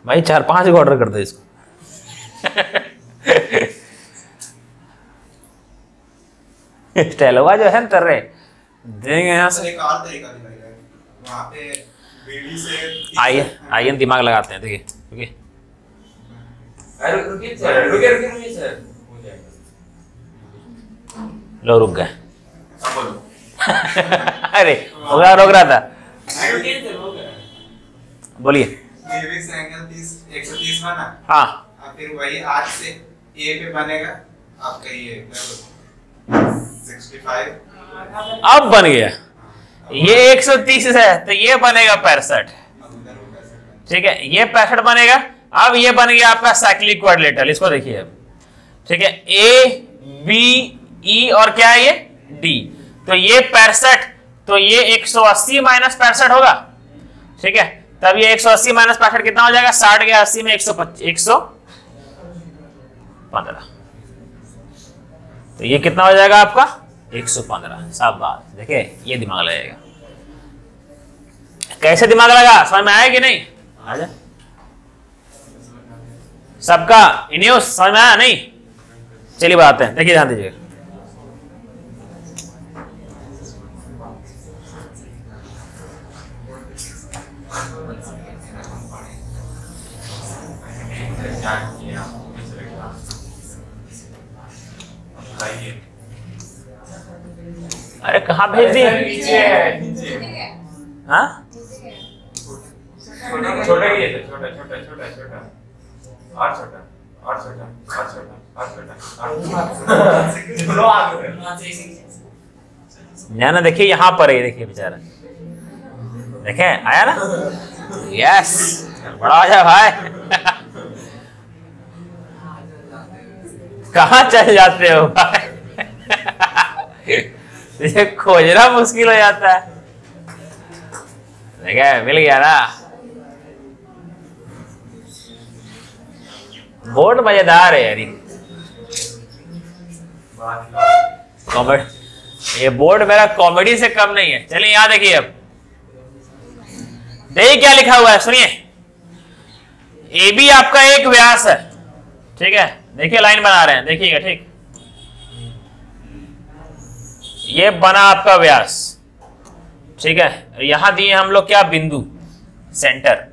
भाई 4-5 को ऑर्डर कर दो इसको। स्टेलोवा जो है ना तर रहे देंगे यहाँ से। एक और तरीका दिखाएगा, वहाँ पे बीड़ी से आइए दिमाग लगाते हैं, देखिए रुकिए सर। लो रुक गए। अरे रोक रहा था, बोलिए। क्यूबिक एंगल 130 बना। हाँ, फिर वही 8 से ए पे बनेगा आपका ये 65। अब बन गया ये 130 है तो ये बनेगा 65। ठीक है, ये 65 बनेगा। अब ये बन गया आपका साइक्लिक क्वाड्रिलेटरल। इसको देखिए अब, ठीक है, ए बी ई और क्या है ये डी। तो ये 65, तो ये 180 माइनस 65 होगा। ठीक है, तब ये 180 माइनस 65 कितना हो जाएगा? 60 गया 80 में 115। तो ये कितना हो जाएगा आपका? 115। सब बात देखिए, ये दिमाग लगेगा। कैसे दिमाग लगा, समझ में आया कि नहीं? आ जा सबका इन्हें समझ में आया नहीं? चलिए बताते हैं, देखिए ध्यान दीजिएगा। अरे कहाँ भेज दिए? हाँ, छोटा ही है, छोटा छोटा छोटा छोटा और छोटा और छोटा और छोटा और छोटा। ना देखिए यहाँ पर है, देखिए बेचारा, देखें आया ना? यस, बड़ा आ जा भाई। कहाँ चल जाते हो भाई? ये खोजना मुश्किल हो जाता है। देखा, मिल गया ना? बोर्ड मजेदार है यार। कॉमेडी, ये बोर्ड मेरा कॉमेडी से कम नहीं है। चलिए यहां देखिए, अब देखिए क्या लिखा हुआ है, सुनिए। ए बी आपका एक व्यास है, ठीक है। देखिए लाइन बना रहे हैं, देखिएगा, ठीक। ये बना आपका व्यास, ठीक है। यहां दिए हम लोग क्या? बिंदु, सेंटर।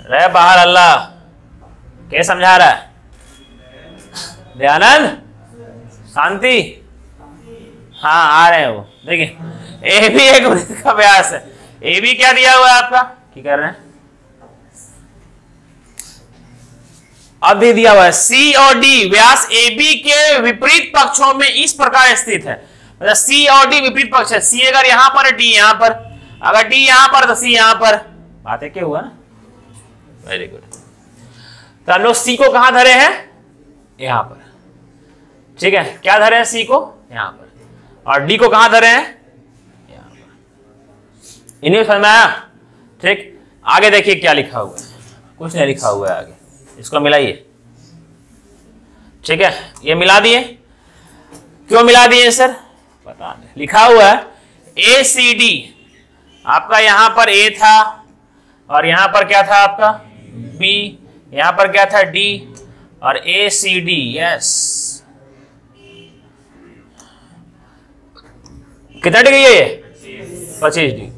रहे बाहर अल्लाह, क्या समझा रहा है? दयानंद, शांति, हाँ आ रहे हैं वो। देखिए ए भी एक वृत्त का व्यास है। ए भी क्या दिया हुआ है आपका? क्या कर रहे हैं? अब दे दिया हुआ है सी और डी व्यास ए बी के विपरीत पक्षों में इस प्रकार स्थित है। मतलब सी और डी विपरीत पक्ष है। सी अगर यहां पर है, डी यहां पर, अगर डी यहां पर तो सी यहां पर। बात है क्या हुआ ना? Very good. तो हम लोग सी को कहां धरे हैं? यहां पर, ठीक है। क्या धरे हैं? सी को यहां पर, और डी को कहां धरे हैं? यहां पर। इन्हें समझ में आया? ठीक। आगे देखिए क्या लिखा हुआ है। कुछ नहीं लिखा हुआ है आगे, इसको मिलाइए, ठीक है। ये मिला दिए। क्यों मिला दिए सर? पता नहीं। लिखा हुआ है ए सी डी, आपका यहां पर ए था और यहां पर क्या था आपका? बी। यहां पर क्या था? डी। और ए सी डी, यस। कितना डिग्री है ये? 25 डिग्री,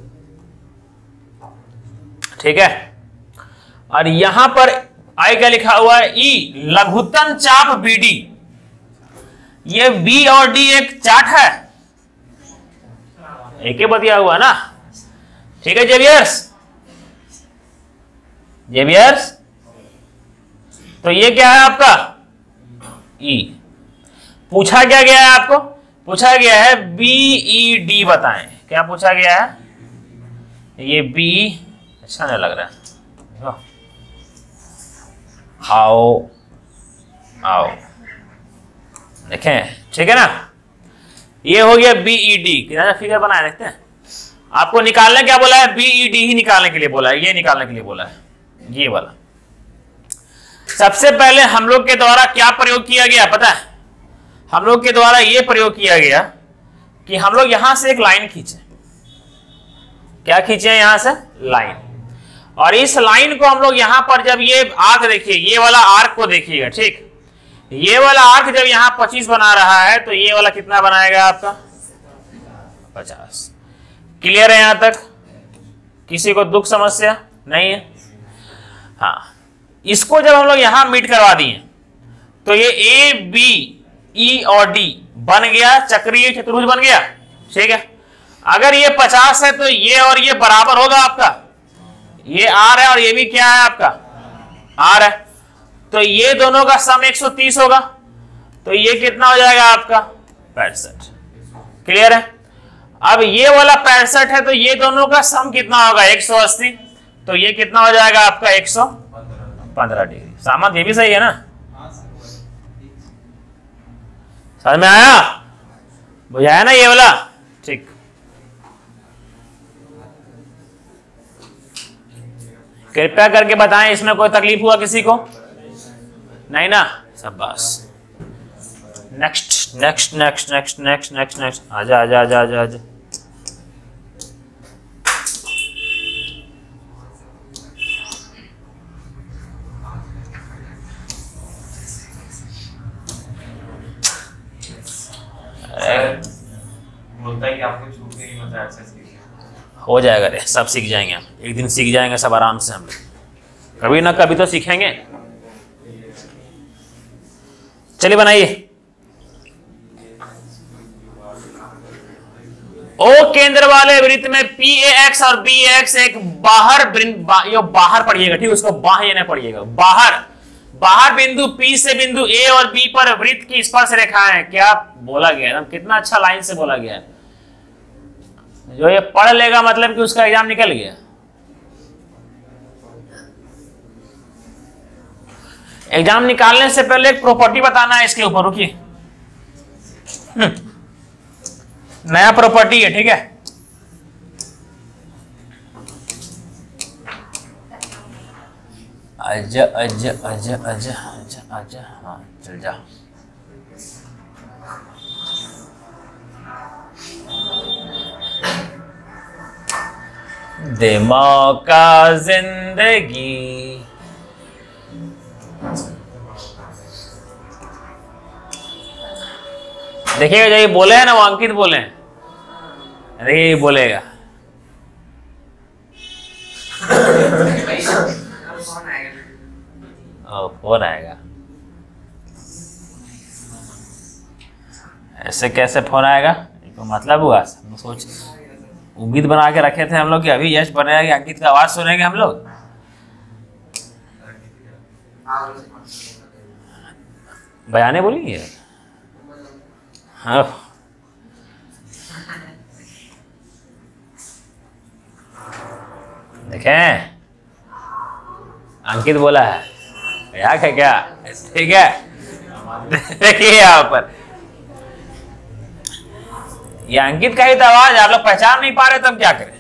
ठीक है। और यहां पर आई क्या लिखा हुआ है? ई, लघुत्तम चाप बीडी। ये बी और डी एक चार्ट है, एक ही बतिया हुआ ना, ठीक है जेवियर्स? जेवियर्स, तो ये क्या है आपका? ई। पूछा क्या गया है आपको? पूछा गया है बी ई डी बताएं। क्या पूछा गया है? ये बी, अच्छा नहीं लग रहा है, आओ आओ, देखें, ठीक है ना। ये हो गया बीईडी, कितना फिगर बनाया, देखते हैं। आपको निकालने क्या बोला है, बीईडी ही निकालने के लिए बोला है, ये निकालने के लिए बोला है, ये वाला। सबसे पहले हम लोग के द्वारा क्या प्रयोग किया गया पता है, हम लोग के द्वारा ये प्रयोग किया गया कि हम लोग यहां से एक लाइन खींचे। क्या खींचे, यहां से लाइन, और इस लाइन को हम लोग यहां पर जब ये आर्क देखिए, ये वाला आर्क को देखिएगा, ठीक, ये वाला आर्क जब यहां 25 बना रहा है तो ये वाला कितना बनाएगा आपका 50। क्लियर है यहां तक, किसी को दुख समस्या नहीं है। हाँ, इसको जब हम लोग यहां मीट करवा दिए तो ये ए बी ई और डी बन गया, चक्रीय चतुर्भुज बन गया, ठीक है। अगर ये 50 है तो ये और ये बराबर होगा आपका, ये आर है और ये भी क्या है आपका आर है, तो ये दोनों का सम 130 होगा, तो ये कितना हो जाएगा आपका 65। क्लियर है। अब ये वाला 65 है तो ये दोनों का सम कितना होगा 180, तो ये कितना हो जाएगा आपका 115 डिग्री। सामत ये भी सही है ना, समझ में आया, बुझाया ना ये वाला, ठीक। कृपया करके बताएं इसमें कोई तकलीफ हुआ किसी को, नहीं ना, सब बस। Next next next next next next next, आजा आजा आजा आजा आजा। बोलता है कि आपको छूट गई, मतलब एक्सेस की हो जाएगा रे, सब सीख जाएंगे हम, एक दिन सीख जाएंगे सब आराम से, हम कभी ना कभी तो सीखेंगे। चलिए बनाइए। ओ केंद्र वाले वृत्त में पी ए एक्स और बी एक्स एक बाहर बाहर पढ़िएगा, ठीक, उसको बाह्य ना पढ़िएगा, बाहर बिंदु P से बिंदु A और B पर वृत्त की स्पर्श रेखाएं। क्या बोला गया है, कितना अच्छा लाइन से बोला गया है। जो ये पढ़ लेगा मतलब कि उसका एग्जाम निकल गया। एग्जाम निकालने से पहले एक प्रॉपर्टी बताना है इसके ऊपर, रुकिए, नया प्रॉपर्टी है, ठीक है। आजा आजा आजा आजा आजा आजा, हाँ चल जा। दे मौका जिंदगी, देखिएगा जो ये बोले हैं ना वो अंकित बोले हैं, देखिए ये बोलेगा फोन आएगा, ऐसे कैसे फोन आएगा, तो मतलब हुआ सोच उम्मीद बना के रखे थे हम लोग कि अभी यश बनेगा कि अंकित का आवाज सुनेंगे हम लोग। बयाने बोलिए, हाँ देखें अंकित बोला है, याद है क्या, ठीक है। देखिए यहाँ पर ये अंकित का ही तो आवाज, आप लोग पहचान नहीं पा रहे तो हम क्या करें,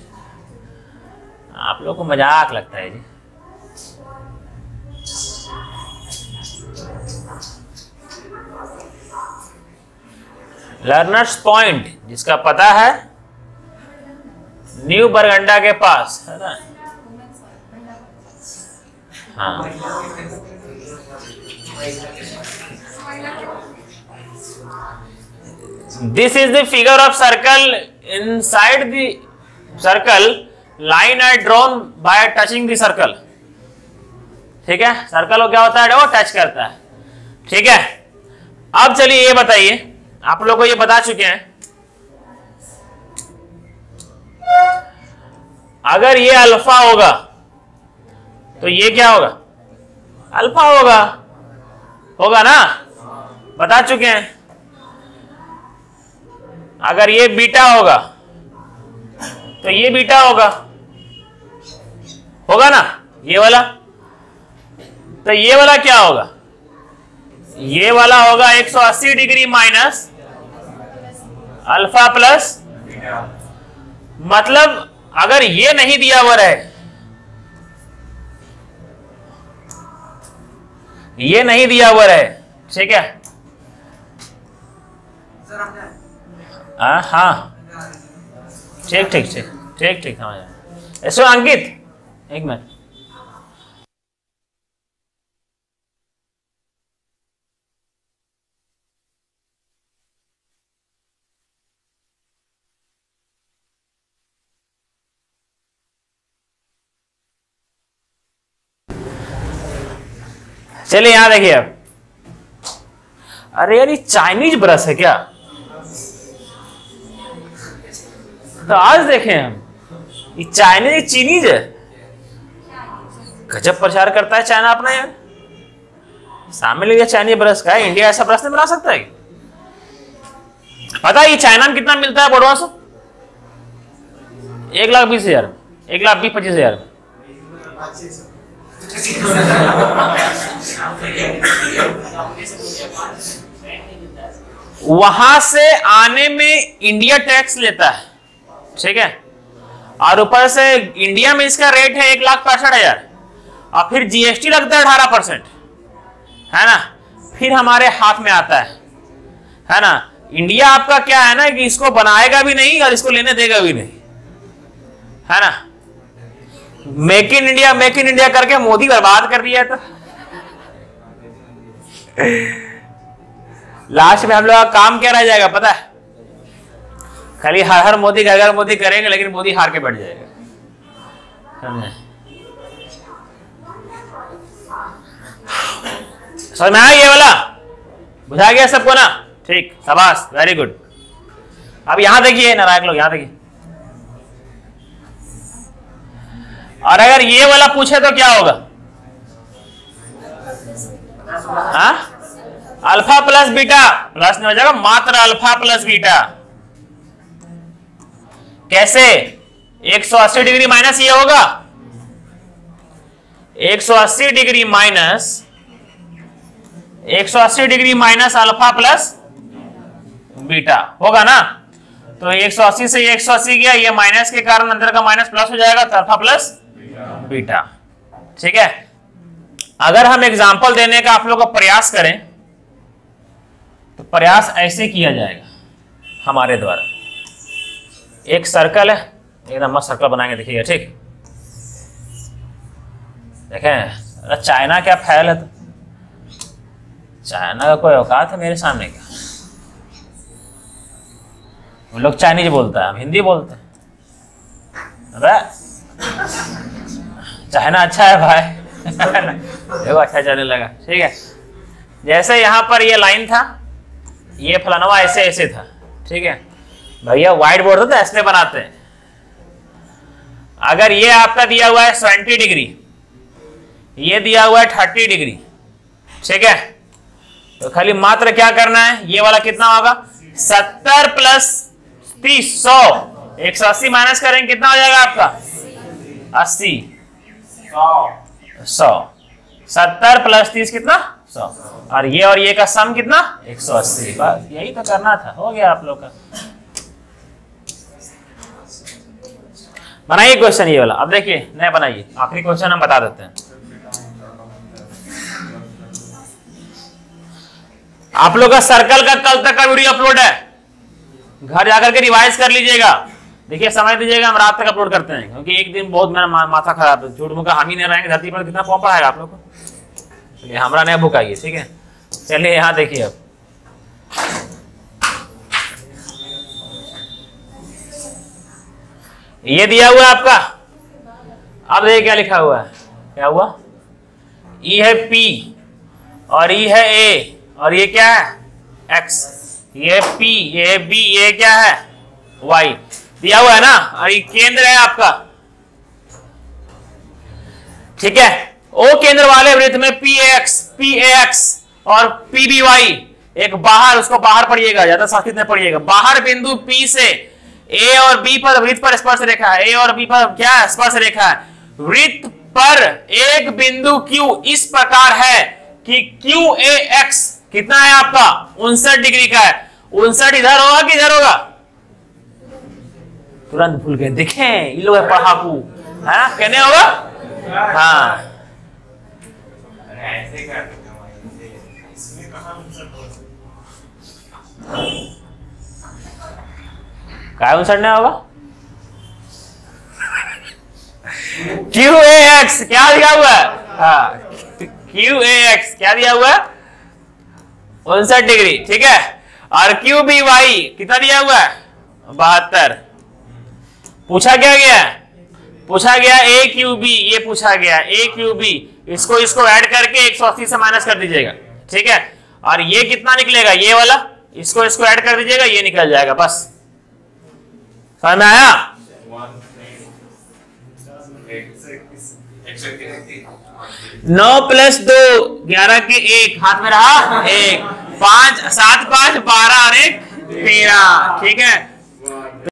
आप लोग को मजाक लगता है जी। लर्नर्स पॉइंट जिसका पता है, न्यू बरगंडा के पास है ना, हाँ this is the figure of circle, inside the circle line are drawn by touching the circle, ठीक है। सर्कल को क्या होता है, वो टच करता है, ठीक है। अब चलिए ये बताइए, आप लोग को ये बता चुके हैं, अगर ये अल्फा होगा तो ये क्या होगा, अल्फा होगा, होगा ना, बता चुके हैं। अगर ये बीटा होगा तो ये बीटा होगा, होगा ना ये वाला। तो ये वाला क्या होगा, ये वाला होगा 180 डिग्री माइनस अल्फा प्लस, मतलब अगर ये नहीं दिया हुआ रहे, ये नहीं दिया हुआ रहे, ठीक है, हाँ ठीक ठीक ठीक ठीक ठीक समझ आया। इसमें अंकित एक मिनट, चलिए यहां देखिए अब, अरे यार ये चाइनीज ब्रश है क्या, तो आज देखें हम ये चाइनीज चीनीज है, गजब प्रचार करता है चाइना अपना यार, सामने लिया चाइनीज ब्रश का है, इंडिया ऐसा ब्रश नहीं बना सकता है। पता है ये चाइना में कितना मिलता है बोडवा से, 1,20,000, 1,20,000 वहां से आने में इंडिया टैक्स लेता है, ठीक है, और ऊपर से इंडिया में इसका रेट है 1,65,000 और फिर जीएसटी लगता है 18%, है ना, फिर हमारे हाथ में आता है ना। इंडिया आपका क्या है ना कि इसको बनाएगा भी नहीं और इसको लेने देगा भी नहीं, है ना। मेक इन इंडिया करके मोदी बर्बाद कर दिया था। लास्ट में हम लोग का काम क्या रह जाएगा पता है, खाली हर हर मोदी घर घर मोदी करेंगे, लेकिन मोदी हार के बैठ जाएगा। समझ में आया ये वाला, बुझा गया सबको ना, ठीक, शाबाश, वेरी गुड। अब यहां देखिए नारायक लोग, यहां देखिए, और अगर ये वाला पूछे तो क्या होगा, हाँ, अल्फा प्लस बीटा, प्लस नहीं हो जाएगा, मात्र अल्फा प्लस बीटा। कैसे, 180 डिग्री माइनस ये होगा, 180 degree minus 180 degree minus alpha plus beta होगा ना। तो 180 से 180 गया, ये माइनस के कारण अंदर का माइनस प्लस हो जाएगा, तो अल्फा प्लस बीटा, ठीक है। अगर हम एग्जांपल देने का आप लोग को प्रयास करें तो प्रयास ऐसे किया जाएगा हमारे द्वारा। एक सर्कल है, एकदम मस्त सर्कल बनाएंगे, देखिएगा, ठीक। देखें चाइना क्या फैल है, तो चाइना का कोई औकात है मेरे सामने क्या, वो लोग चाइनीज बोलता है, हम हिंदी बोलते हैं। अरे चाइना अच्छा है भाई, देखो अच्छा चलने लगा, ठीक है। जैसे यहां पर ये लाइन था, ये फलानवा ऐसे ऐसे था, ठीक है भैया, व्हाइट बोर्ड होता है ऐसे बनाते हैं। अगर ये आपका दिया हुआ है 70 डिग्री, ये दिया हुआ है 30 डिग्री, ठीक है, तो खाली मात्र क्या करना है, ये वाला कितना होगा, 70 प्लस 30, 100, 180 माइनस करेंगे कितना हो जाएगा आपका, 80, 100, 70 प्लस 30 कितना, 100, और ये का सम कितना, 180। बस यही तो करना था, हो गया आप लोग का। बनाइए क्वेश्चन ये वाला। अब देखिए नया बनाइए, आखिरी क्वेश्चन हम बता देते हैं। आप लोग का सर्कल का कल तक का वीडियो अपलोड है, घर जाकर के रिवाइज कर लीजिएगा। देखिए समय दीजिएगा, हम रात तक अपलोड करते हैं, क्योंकि एक दिन बहुत मेरा माथा खराब है, झूठ मुका हम ही नहीं रहेंगे धरती पर, कितना फॉर्म पड़ाएगा आप लोग को, चलिए हमारा नया बुक आइए, ठीक है। चलिए यहाँ देखिए, अब ये दिया हुआ है आपका, अब देखिए क्या लिखा हुआ है, क्या हुआ, ई है P और ई है A और ये क्या है X, ये P, ये B, ये क्या है Y दिया हुआ है ना, और ये केंद्र है आपका, ठीक है। O केंद्र वाले वृत्त में PAX और PBY एक बाहर, उसको बाहर पढ़िएगा, ज्यादा संस्कृत में पढ़िएगा। बाहर बिंदु P से A और B पर वृत्त पर स्पर्श रेखा है, A और B पर क्या स्पर्श रेखा है, वृत्त पर एक बिंदु Q इस प्रकार है कि QAX कितना है आपका 59 डिग्री का है। 59 इधर होगा कि इधर होगा? तुरंत भूल गए, देखें ये लोग पढ़ाकू है ना, कहने होगा। हाँ ऐसे कर देते हैं, इसमें कहाँ क्या 59 नहीं होगा? QAX क्या दिया हुआ है? हाँ QAX क्या दिया हुआ है? 59 डिग्री, ठीक है। और QBY कितना दिया हुआ है? 72। पूछा क्या गया? पूछा गया AQB, ये पूछा गया AQB, इसको ऐड करके 180 से माइनस कर दीजिएगा, ठीक है। और ये कितना निकलेगा? ये वाला, इसको ऐड कर दीजिएगा, ये निकल जाएगा। बस समझ में आया? 9 + 2 11 के 1 हाथ में रहा 1, 5 7 5 12 और 1 13, ठीक है।